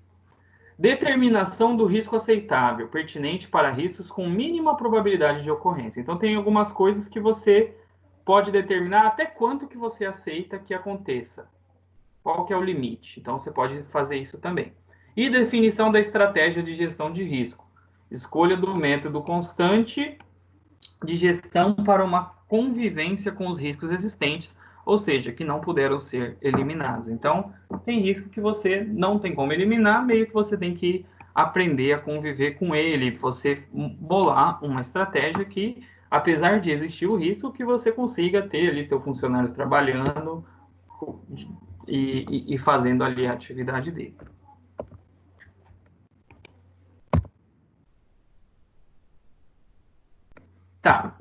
Determinação do risco aceitável, pertinente para riscos com mínima probabilidade de ocorrência. Então, tem algumas coisas que você pode determinar até quanto que você aceita que aconteça. Qual que é o limite? Então, você pode fazer isso também. E definição da estratégia de gestão de risco. Escolha do método constante de gestão para uma convivência com os riscos existentes, ou seja, que não puderam ser eliminados. Então, tem risco que você não tem como eliminar, meio que você tem que aprender a conviver com ele, você bolar uma estratégia que, apesar de existir o risco, que você consiga ter ali teu funcionário trabalhando e fazendo ali a atividade dele. Tá.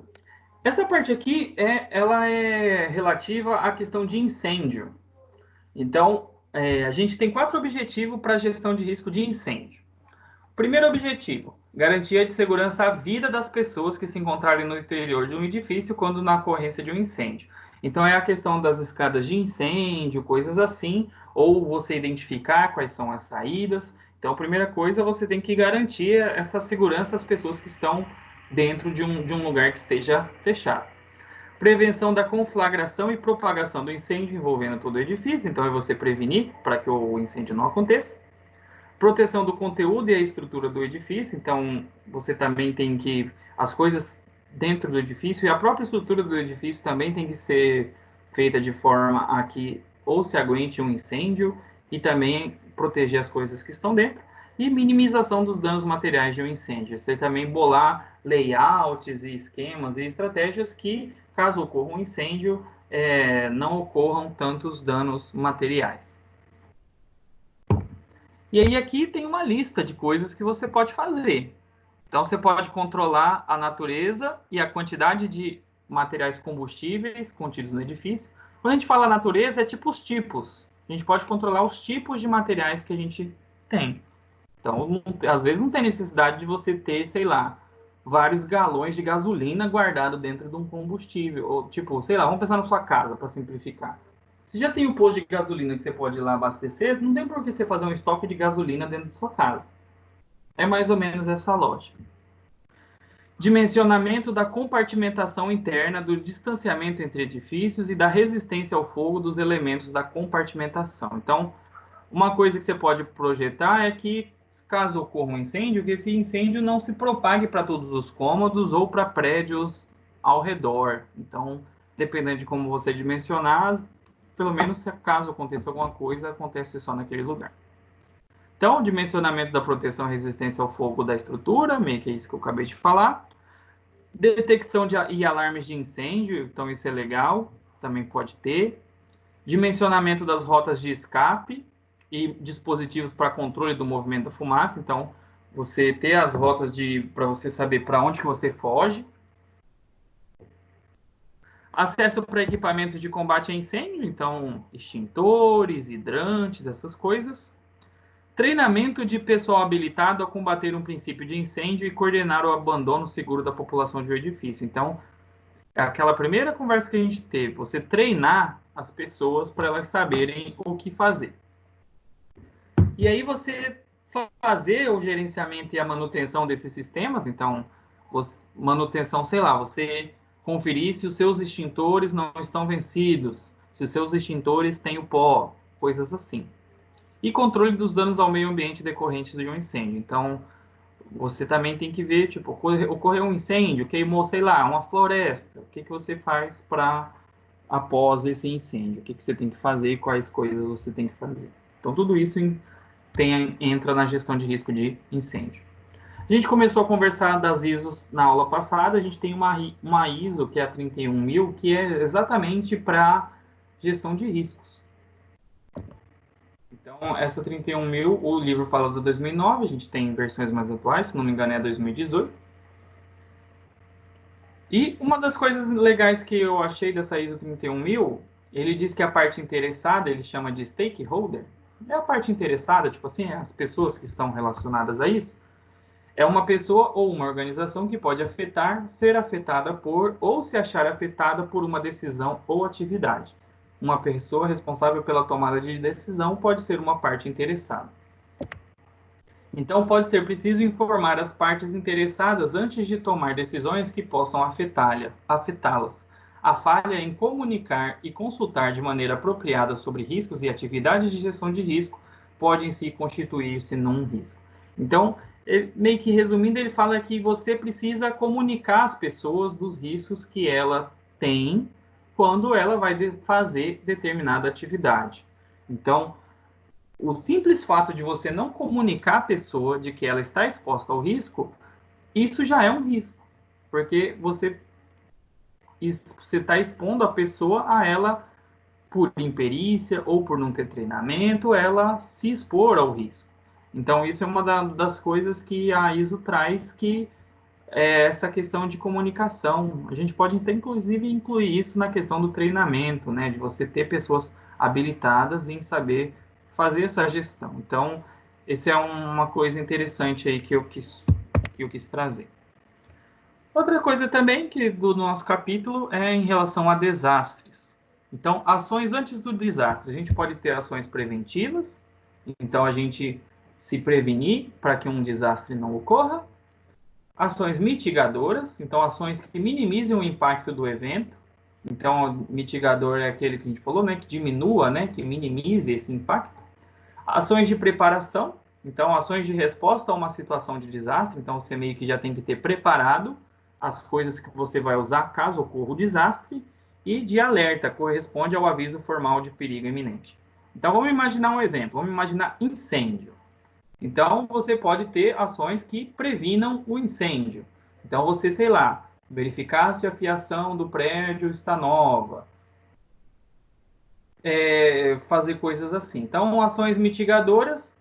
Essa parte aqui, ela é relativa à questão de incêndio. Então, a gente tem 4 objetivos para a gestão de risco de incêndio. Primeiro objetivo, garantia de segurança à vida das pessoas que se encontrarem no interior de um edifício quando na ocorrência de um incêndio. Então, é a questão das escadas de incêndio, coisas assim, ou você identificar quais são as saídas. Então, a primeira coisa, você tem que garantir essa segurança às pessoas que estão dentro de um lugar que esteja fechado. Prevenção da conflagração e propagação do incêndio envolvendo todo o edifício, então é você prevenir para que o incêndio não aconteça. Proteção do conteúdo e a estrutura do edifício, então você também tem que, as coisas dentro do edifício e a própria estrutura do edifício também tem que ser feita de forma a que ou se aguente um incêndio e também proteger as coisas que estão dentro. E minimização dos danos materiais de um incêndio. Você também bolar layouts e esquemas e estratégias que, caso ocorra um incêndio, não ocorram tantos danos materiais. E aí aqui tem uma lista de coisas que você pode fazer. Então, você pode controlar a natureza e a quantidade de materiais combustíveis contidos no edifício. Quando a gente fala natureza, é tipo os tipos. A gente pode controlar os tipos de materiais que a gente tem. Então, às vezes não tem necessidade de você ter, sei lá, vários galões de gasolina guardado dentro de um combustível. Ou, tipo, sei lá, vamos pensar na sua casa, para simplificar. Se já tem um posto de gasolina que você pode ir lá abastecer, não tem por que você fazer um estoque de gasolina dentro da sua casa. É mais ou menos essa lógica. Dimensionamento da compartimentação interna, do distanciamento entre edifícios e da resistência ao fogo dos elementos da compartimentação. Então, uma coisa que você pode projetar é que, caso ocorra um incêndio, que esse incêndio não se propague para todos os cômodos ou para prédios ao redor. Então, dependendo de como você dimensionar, pelo menos se caso aconteça alguma coisa, acontece só naquele lugar. Então, dimensionamento da proteção e resistência ao fogo da estrutura, meio que é isso que eu acabei de falar. Detecção e alarmes de incêndio, então isso é legal, também pode ter. Dimensionamento das rotas de escape e dispositivos para controle do movimento da fumaça, então você ter as rotas para você saber para onde que você foge. Acesso para equipamentos de combate a incêndio, então extintores, hidrantes, essas coisas. Treinamento de pessoal habilitado a combater um princípio de incêndio e coordenar o abandono seguro da população de um edifício. Então, é aquela primeira conversa que a gente teve, você treinar as pessoas para elas saberem o que fazer. E aí você fazer o gerenciamento e a manutenção desses sistemas, então, manutenção, sei lá, você conferir se os seus extintores não estão vencidos, se os seus extintores têm o pó, coisas assim. E controle dos danos ao meio ambiente decorrentes de um incêndio. Então, você também tem que ver, tipo, ocorreu um incêndio, queimou, sei lá, uma floresta. O que você faz para, após esse incêndio? O que você tem que fazer e quais coisas você tem que fazer? Então, tudo isso entra na gestão de risco de incêndio. A gente começou a conversar das ISOs na aula passada. A gente tem uma ISO, que é a 31000, que é exatamente para gestão de riscos. Então, essa 31000, o livro fala de 2009, a gente tem versões mais atuais, se não me engano é 2018. E uma das coisas legais que eu achei dessa ISO 31000, ele diz que a parte interessada, ele chama de stakeholder, é a parte interessada, tipo assim, as pessoas que estão relacionadas a isso, é uma pessoa ou uma organização que pode ser afetada por, ou se achar afetada por uma decisão ou atividade. Uma pessoa responsável pela tomada de decisão pode ser uma parte interessada. Então, pode ser preciso informar as partes interessadas antes de tomar decisões que possam afetá-las. A falha em comunicar e consultar de maneira apropriada sobre riscos e atividades de gestão de risco podem se constituir-se num risco. Então, meio que resumindo, ele fala que você precisa comunicar às pessoas dos riscos que ela tem quando ela vai fazer determinada atividade. Então, o simples fato de você não comunicar a pessoa de que ela está exposta ao risco, isso já é um risco, porque você está expondo a pessoa a ela, por imperícia ou por não ter treinamento, ela se expor ao risco. Então, isso é uma das coisas que a ISO traz, que é essa questão de comunicação. A gente pode, inclusive, incluir isso na questão do treinamento, né? De você ter pessoas habilitadas em saber fazer essa gestão. Então, essa é uma coisa interessante aí que eu quis trazer. Outra coisa também que do nosso capítulo é em relação a desastres. Então, ações antes do desastre. A gente pode ter ações preventivas, então a gente se prevenir para que um desastre não ocorra. Ações mitigadoras, então ações que minimizem o impacto do evento. Então, mitigador é aquele que a gente falou, né, que diminua, né, que minimize esse impacto. Ações de preparação, então ações de resposta a uma situação de desastre, então você meio que já tem que ter preparado as coisas que você vai usar caso ocorra o desastre. E de alerta, corresponde ao aviso formal de perigo iminente. Então, vamos imaginar um exemplo, vamos imaginar incêndio. Então, você pode ter ações que previnam o incêndio. Então, você, sei lá, verificar se a fiação do prédio está nova. Fazer coisas assim. Então, ações mitigadoras,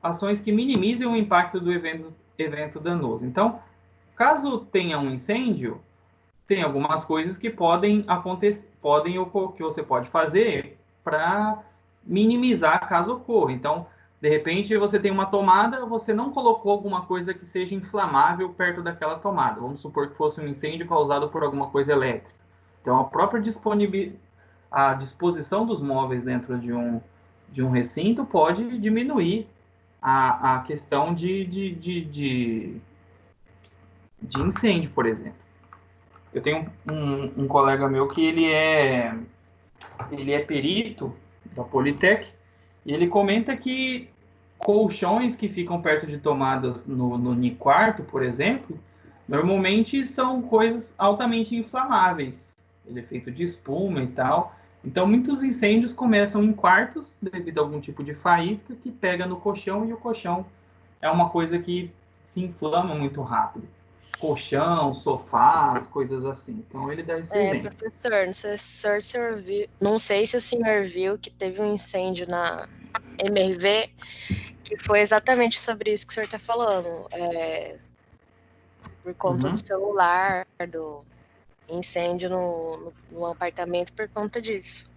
ações que minimizem o impacto do evento danoso. Então, caso tenha um incêndio, tem algumas coisas que podem acontecer, que você pode fazer para minimizar caso ocorra. Então, de repente, você tem uma tomada, você não colocou alguma coisa que seja inflamável perto daquela tomada. Vamos supor que fosse um incêndio causado por alguma coisa elétrica. Então, a própria disposição dos móveis dentro de um recinto pode diminuir a questão de incêndio, por exemplo. Eu tenho um colega meu que ele é perito da Politec, e ele comenta que colchões que ficam perto de tomadas no quarto, por exemplo, Normalmente são coisas altamente inflamáveis. Ele é feito de espuma e tal. Então, muitos incêndios começam em quartos, devido a algum tipo de faísca que pega no colchão, e o colchão é uma coisa que se inflama muito rápido. Colchão, sofás, coisas assim. Então, ele dá esse exemplo. Professor, não sei se o senhor viu que teve um incêndio na MRV, que foi exatamente sobre isso que o senhor está falando. Por conta do celular, do incêndio no apartamento por conta disso.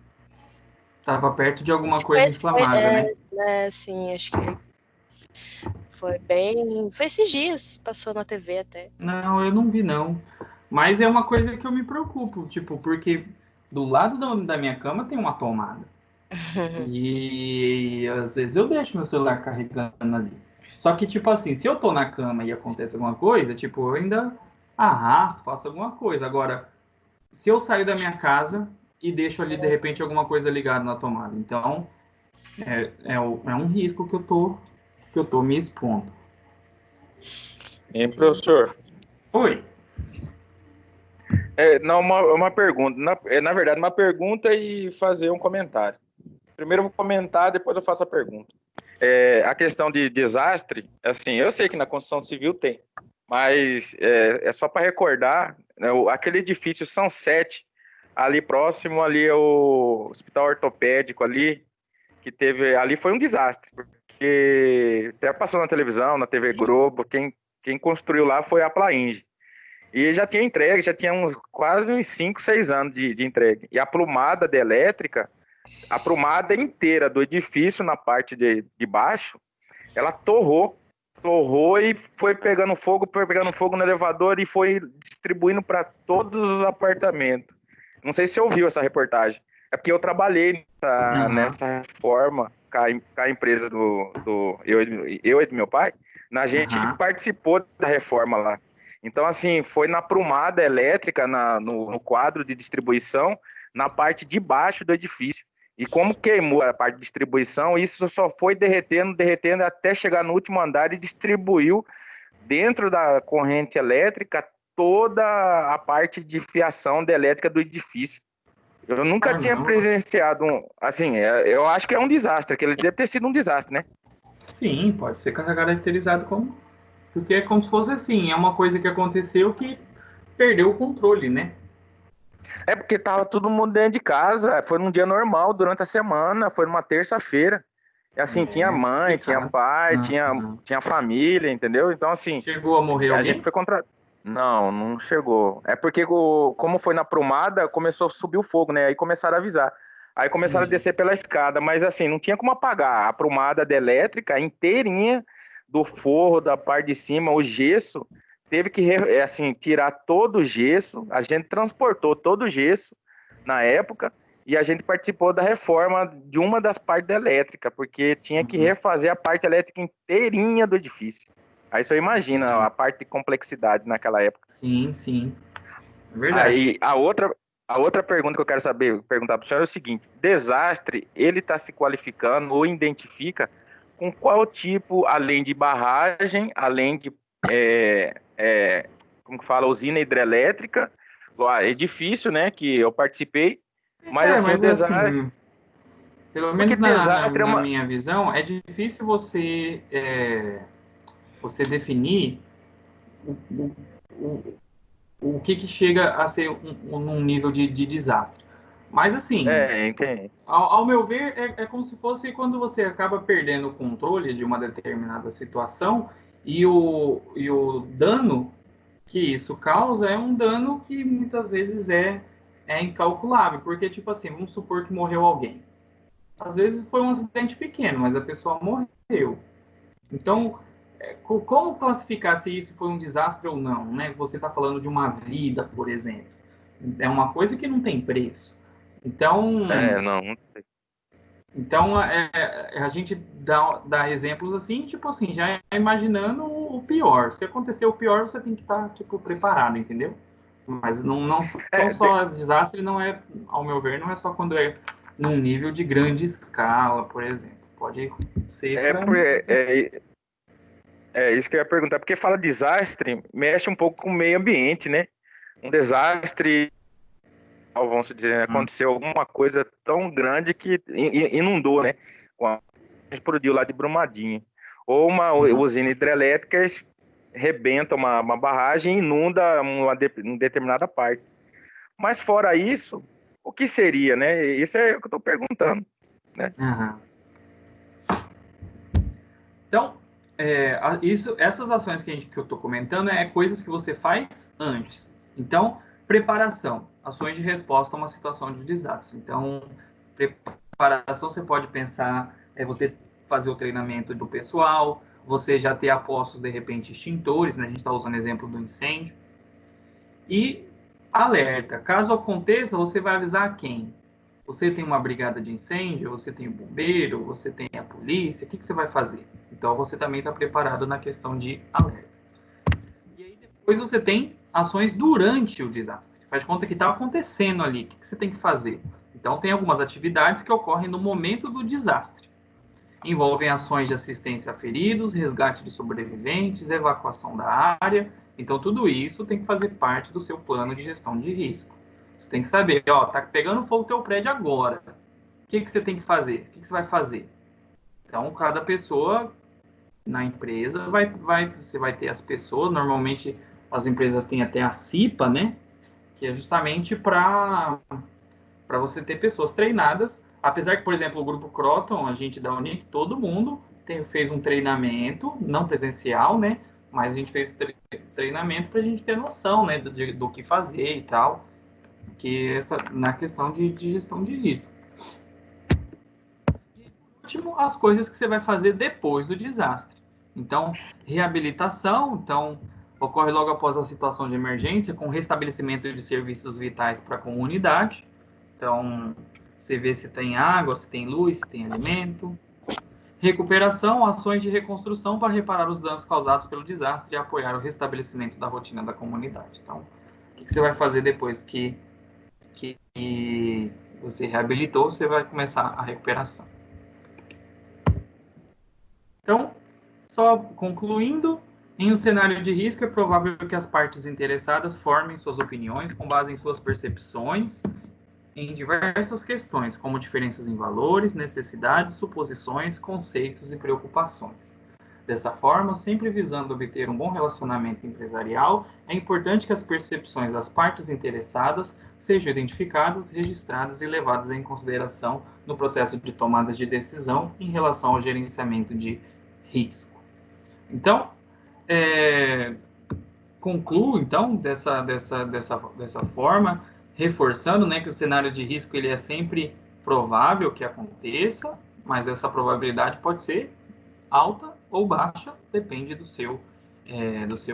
Estava perto de alguma coisa inflamável, né? Sim, acho que foi bem... Foi esses dias, passou na TV até. Não, eu não vi, não. Mas é uma coisa que eu me preocupo, tipo, porque do lado da minha cama tem uma tomada. E às vezes eu deixo meu celular carregando ali. Só que, tipo assim, se eu tô na cama e acontece alguma coisa, tipo, eu ainda arrasto, faço alguma coisa. Agora, se eu saio da minha casa e deixo ali, de repente, alguma coisa ligada na tomada. Então, é um risco que eu tô me expondo. Hein, professor? Oi. Não, uma pergunta. Na verdade, uma pergunta e fazer um comentário. Primeiro eu vou comentar, depois eu faço a pergunta. A questão de desastre, assim, eu sei que na construção civil tem, mas é só para recordar, né, aquele edifício São Sete, ali próximo, ali é o hospital ortopédico ali, que teve, ali foi um desastre, porque até passou na televisão, na TV Globo, quem construiu lá foi a Plainge. E já tinha entregue, já tinha quase uns 5, 6 anos de entregue. E a plumada de elétrica, a plumada inteira do edifício na parte de baixo, ela torrou e foi pegando fogo no elevador e foi distribuindo para todos os apartamentos. Não sei se você ouviu essa reportagem. É porque eu trabalhei nessa reforma com a empresa eu e do meu pai. A gente participou da reforma lá. Então, assim, foi na prumada elétrica, no quadro de distribuição, na parte de baixo do edifício. E como queimou a parte de distribuição, isso só foi derretendo até chegar no último andar e distribuiu dentro da corrente elétrica toda a parte de fiação da elétrica do edifício. Eu nunca tinha presenciado assim, eu acho que é um desastre, aquele deve ter sido um desastre, né? Sim, pode ser caracterizado como... Porque é como se fosse assim, é uma coisa que aconteceu que perdeu o controle, né? É porque tava todo mundo dentro de casa, foi num dia normal, durante a semana, foi numa terça-feira. E assim, tinha mãe, tinha pai, tinha família, entendeu? Então, assim, chegou a morrer a alguém? gente foi contra... Não chegou. É porque, como foi na prumada, começou a subir o fogo, né? Aí começaram a avisar. Aí começaram a descer pela escada, mas assim, não tinha como apagar. A prumada da elétrica inteirinha, do forro, da parte de cima, o gesso, teve que assim, tirar todo o gesso. A gente transportou todo o gesso na época e a gente participou da reforma de uma das partes da elétrica, porque tinha que refazer a parte elétrica inteirinha do edifício. Aí você imagina a parte de complexidade naquela época. Sim, sim. É verdade. Aí a outra pergunta que eu quero perguntar para o senhor é o seguinte: desastre, ele está se qualificando ou identifica com qual tipo, além de barragem, além de como que fala, usina hidrelétrica, edifício, né, que eu participei, mas assim, o desastre... Assim, pelo menos na minha visão, é difícil você definir o que chega a ser um nível de desastre. Mas assim, entendi. Ao meu ver, é como se fosse quando você acaba perdendo o controle de uma determinada situação e o dano que isso causa é um dano que muitas vezes é incalculável, porque, tipo assim, vamos supor que morreu alguém. Às vezes foi um acidente pequeno, mas a pessoa morreu. Então, como classificar se isso foi um desastre ou não, né? Você está falando de uma vida, por exemplo. É uma coisa que não tem preço. Então, não sei. Então, a gente dá exemplos assim, tipo assim, já imaginando o pior. Se acontecer o pior, você tem que estar, tipo, preparado, entendeu? Mas não só desastre, não é, ao meu ver, não é só quando é num nível de grande escala, por exemplo. Pode ser É isso que eu ia perguntar, porque fala desastre, mexe um pouco com o meio ambiente, né? Um desastre, vamos dizer, aconteceu alguma coisa tão grande que inundou, né? Com a explodiu lá de Brumadinho. Ou uma usina hidrelétrica rebenta uma barragem e inunda uma determinada parte. Mas fora isso, o que seria, né? Isso é o que eu estou perguntando, né? Uhum. Então, essas ações que eu estou comentando é coisas que você faz antes. Então, preparação, ações de resposta a uma situação de desastre. Então, preparação você pode pensar, você fazer o treinamento do pessoal, você já ter apostos, de repente, extintores, né? A gente está usando o exemplo do incêndio. E alerta, caso aconteça, você vai avisar quem? Você tem uma brigada de incêndio, você tem o bombeiro, você tem a polícia, o que você vai fazer? Então, você também está preparado na questão de alerta. E aí, depois você tem ações durante o desastre. Faz de conta que está acontecendo ali, o que você tem que fazer? Então, tem algumas atividades que ocorrem no momento do desastre. Envolvem ações de assistência a feridos, resgate de sobreviventes, evacuação da área. Então, tudo isso tem que fazer parte do seu plano de gestão de risco. Você tem que saber, tá pegando fogo o teu prédio agora. O que você tem que fazer? O que você vai fazer? Então, cada pessoa na empresa você vai ter as pessoas, normalmente as empresas têm até a CIPA, né? Que é justamente para você ter pessoas treinadas. Apesar que, por exemplo, o grupo Croton, a gente da Unic, todo mundo fez um treinamento, não presencial, né? Mas a gente fez treinamento para a gente ter noção, né? Do que fazer e tal. Que na questão de gestão de risco. E, por último, as coisas que você vai fazer depois do desastre. Então, reabilitação, ocorre logo após a situação de emergência, com restabelecimento de serviços vitais para a comunidade. Então, você vê se tem água, se tem luz, se tem alimento. Recuperação, ações de reconstrução para reparar os danos causados pelo desastre e apoiar o restabelecimento da rotina da comunidade. Então, o que você vai fazer depois que você reabilitou, você vai começar a recuperação. Então, só concluindo, em um cenário de risco é provável que as partes interessadas formem suas opiniões com base em suas percepções em diversas questões, como diferenças em valores, necessidades, suposições, conceitos e preocupações. Dessa forma, sempre visando obter um bom relacionamento empresarial, é importante que as percepções das partes interessadas sejam identificadas, registradas e levadas em consideração no processo de tomada de decisão em relação ao gerenciamento de risco. Então, concluo, então, dessa forma, reforçando, né, que o cenário de risco ele é sempre provável que aconteça, mas essa probabilidade pode ser alta ou baixa, depende do seu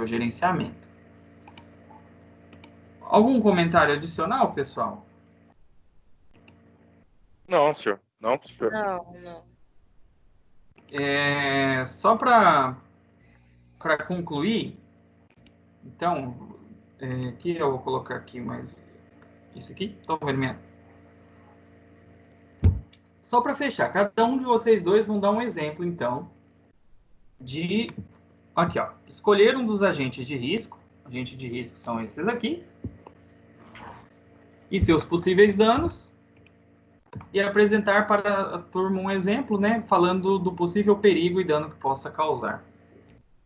gerenciamento. Algum comentário adicional, pessoal? Não, senhor. Não, senhor. Não. Só para concluir, então, aqui eu vou colocar aqui mais isso aqui. Estão vendo minha? Só para fechar, cada um de vocês dois vão dar um exemplo, então, de... Aqui, ó. Escolher um dos agentes de risco. Agentes de risco são esses aqui. E seus possíveis danos. E apresentar para a turma um exemplo, né? Falando do possível perigo e dano que possa causar.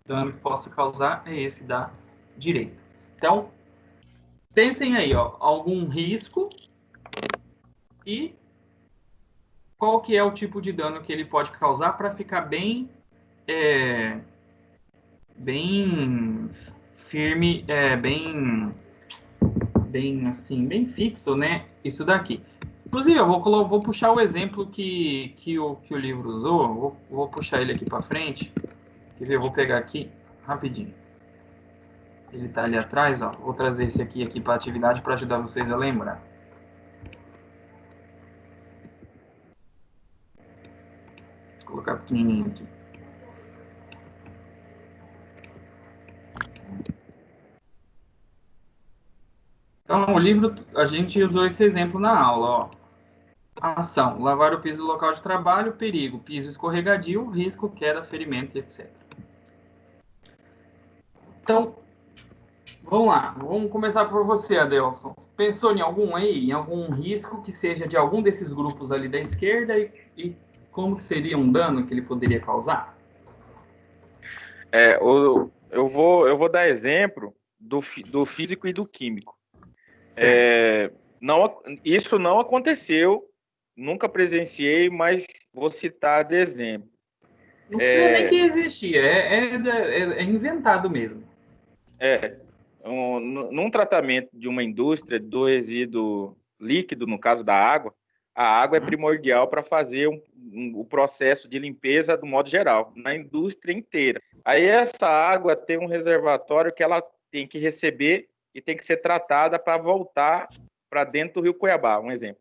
O dano que possa causar é esse da direita. Então, pensem aí, ó. Algum risco e qual que é o tipo de dano que ele pode causar para ficar bem firme, bem fixo, né? Isso daqui. Inclusive, eu vou puxar o exemplo que o livro usou. Vou puxar ele aqui para frente. Quer ver? Eu vou pegar aqui rapidinho. Ele está ali atrás, ó. Vou trazer esse aqui para a atividade para ajudar vocês a lembrar. Vou colocar pequenininho aqui. Então, o livro, a gente usou esse exemplo na aula, ó. Ação, lavar o piso do local de trabalho, perigo, piso escorregadio, risco, queda, ferimento, etc. Então, vamos lá. Vamos começar por você, Adelson. Pensou em algum aí, em algum risco que seja de algum desses grupos ali da esquerda e como que seria um dano que ele poderia causar? Eu vou dar exemplo do físico e do químico. Isso não aconteceu, nunca presenciei, mas vou citar de exemplo. Não precisa nem que existia, é inventado mesmo. Num tratamento de uma indústria do resíduo líquido, no caso da água, a água é primordial para fazer o processo de limpeza do modo geral, na indústria inteira. Aí essa água tem um reservatório que ela tem que receber e tem que ser tratada para voltar para dentro do Rio Cuiabá, um exemplo.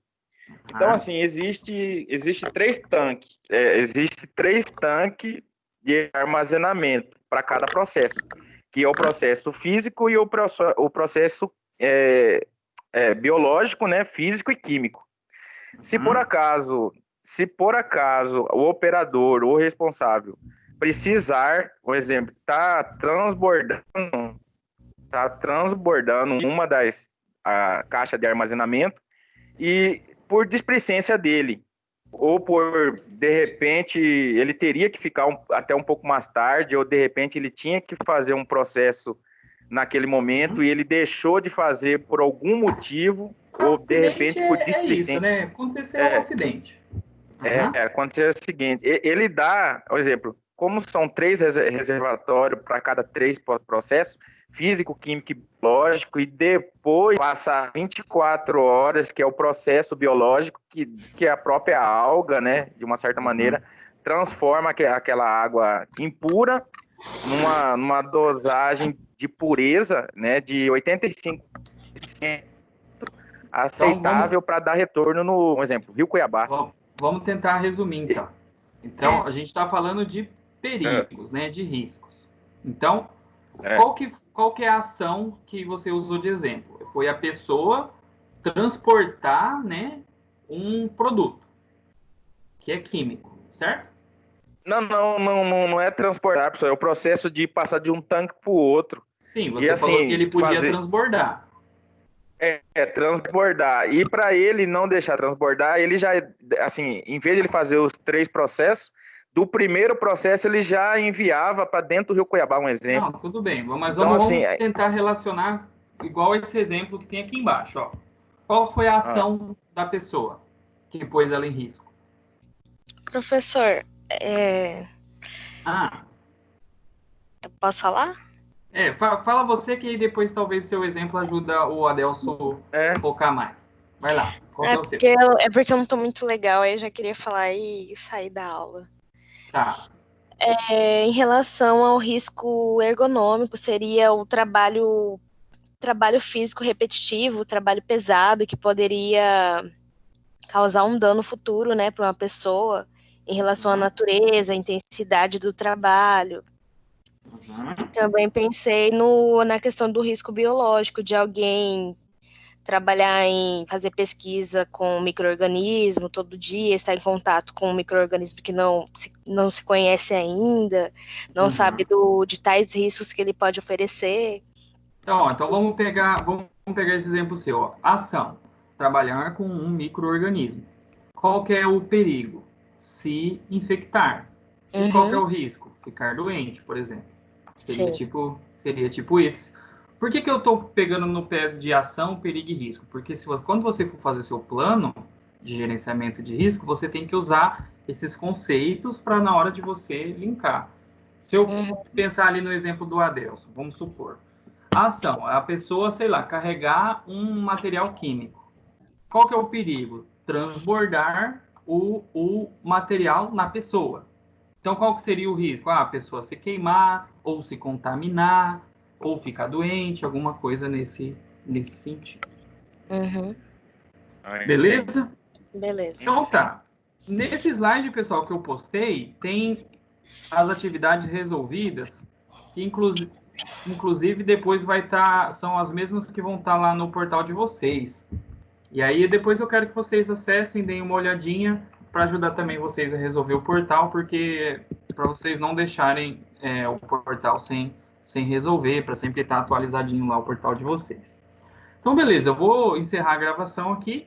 Então, assim, existe três tanques. Existe três tanques de armazenamento para cada processo, que é o processo físico e o processo biológico, né, físico e químico. Se por acaso o operador ou responsável precisar, por exemplo, tá transbordando uma das caixas de armazenamento e por displicência dele, ou por, de repente, ele teria que ficar até um pouco mais tarde, ou de repente ele tinha que fazer um processo naquele momento e ele deixou de fazer por algum motivo, ou de repente por displicência. É isso, né? Aconteceu um acidente. Aconteceu o seguinte, ele dá, por exemplo, como são 3 reservatórios para cada 3 processos, físico, químico e biológico, e depois passar 24 horas, que é o processo biológico, que é a própria alga, né, de uma certa maneira, transforma aquela água impura numa dosagem de pureza, né, de 85% aceitável para dar retorno no, por exemplo, Rio Cuiabá. Vamos tentar resumir, então. Então, a gente está falando de perigos, né, de riscos. Então, qual que é a ação que você usou de exemplo? Foi a pessoa transportar, né, um produto, que é químico, certo? Não é transportar, pessoal. É o processo de passar de um tanque para o outro. Sim, você falou que ele podia transbordar. Transbordar. E para ele não deixar transbordar, ele já, assim, em vez de ele fazer os 3 processos, do primeiro processo ele já enviava para dentro do Rio Cuiabá, um exemplo. Não, tudo bem, mas então, vamos tentar relacionar igual esse exemplo que tem aqui embaixo. Ó. Qual foi a ação da pessoa que pôs ela em risco? Professor, eu posso falar? Fala você que depois talvez seu exemplo ajuda o Adelson a focar mais. Vai lá, qual é o seu? Porque eu não estou muito legal, aí eu já queria falar e sair da aula. Tá. Em relação ao risco ergonômico, seria o trabalho físico repetitivo, trabalho pesado, que poderia causar um dano futuro, né, para uma pessoa, em relação à natureza, à intensidade do trabalho. Também pensei na questão do risco biológico, de alguém trabalhar em fazer pesquisa com micro-organismo todo dia, estar em contato com um micro-organismo que não se conhece ainda, não sabe de tais riscos que ele pode oferecer. Então vamos pegar esse exemplo seu. Ó. Ação, trabalhar com um micro-organismo. Qual que é o perigo? Se infectar. E qual que é o risco? Ficar doente, por exemplo. Seria tipo isso. Por que eu estou pegando no pé de ação, perigo e risco? Porque quando você for fazer seu plano de gerenciamento de risco, você tem que usar esses conceitos para na hora de você linkar. Se eu pensar ali no exemplo do Adelson, vamos supor. A ação, a pessoa, sei lá, carregar um material químico. Qual que é o perigo? Transbordar o material na pessoa. Então, qual que seria o risco? A pessoa se queimar, ou se contaminar, ou ficar doente, alguma coisa nesse sentido. Beleza? Beleza. Então tá. Nesse slide, pessoal, que eu postei, tem as atividades resolvidas, que inclusive depois são as mesmas que vão estar lá no portal de vocês. E aí depois eu quero que vocês acessem, deem uma olhadinha para ajudar também vocês a resolver o portal, porque para vocês não deixarem o portal sem sem resolver, para sempre estar atualizadinho lá o portal de vocês. Então, beleza, eu vou encerrar a gravação aqui.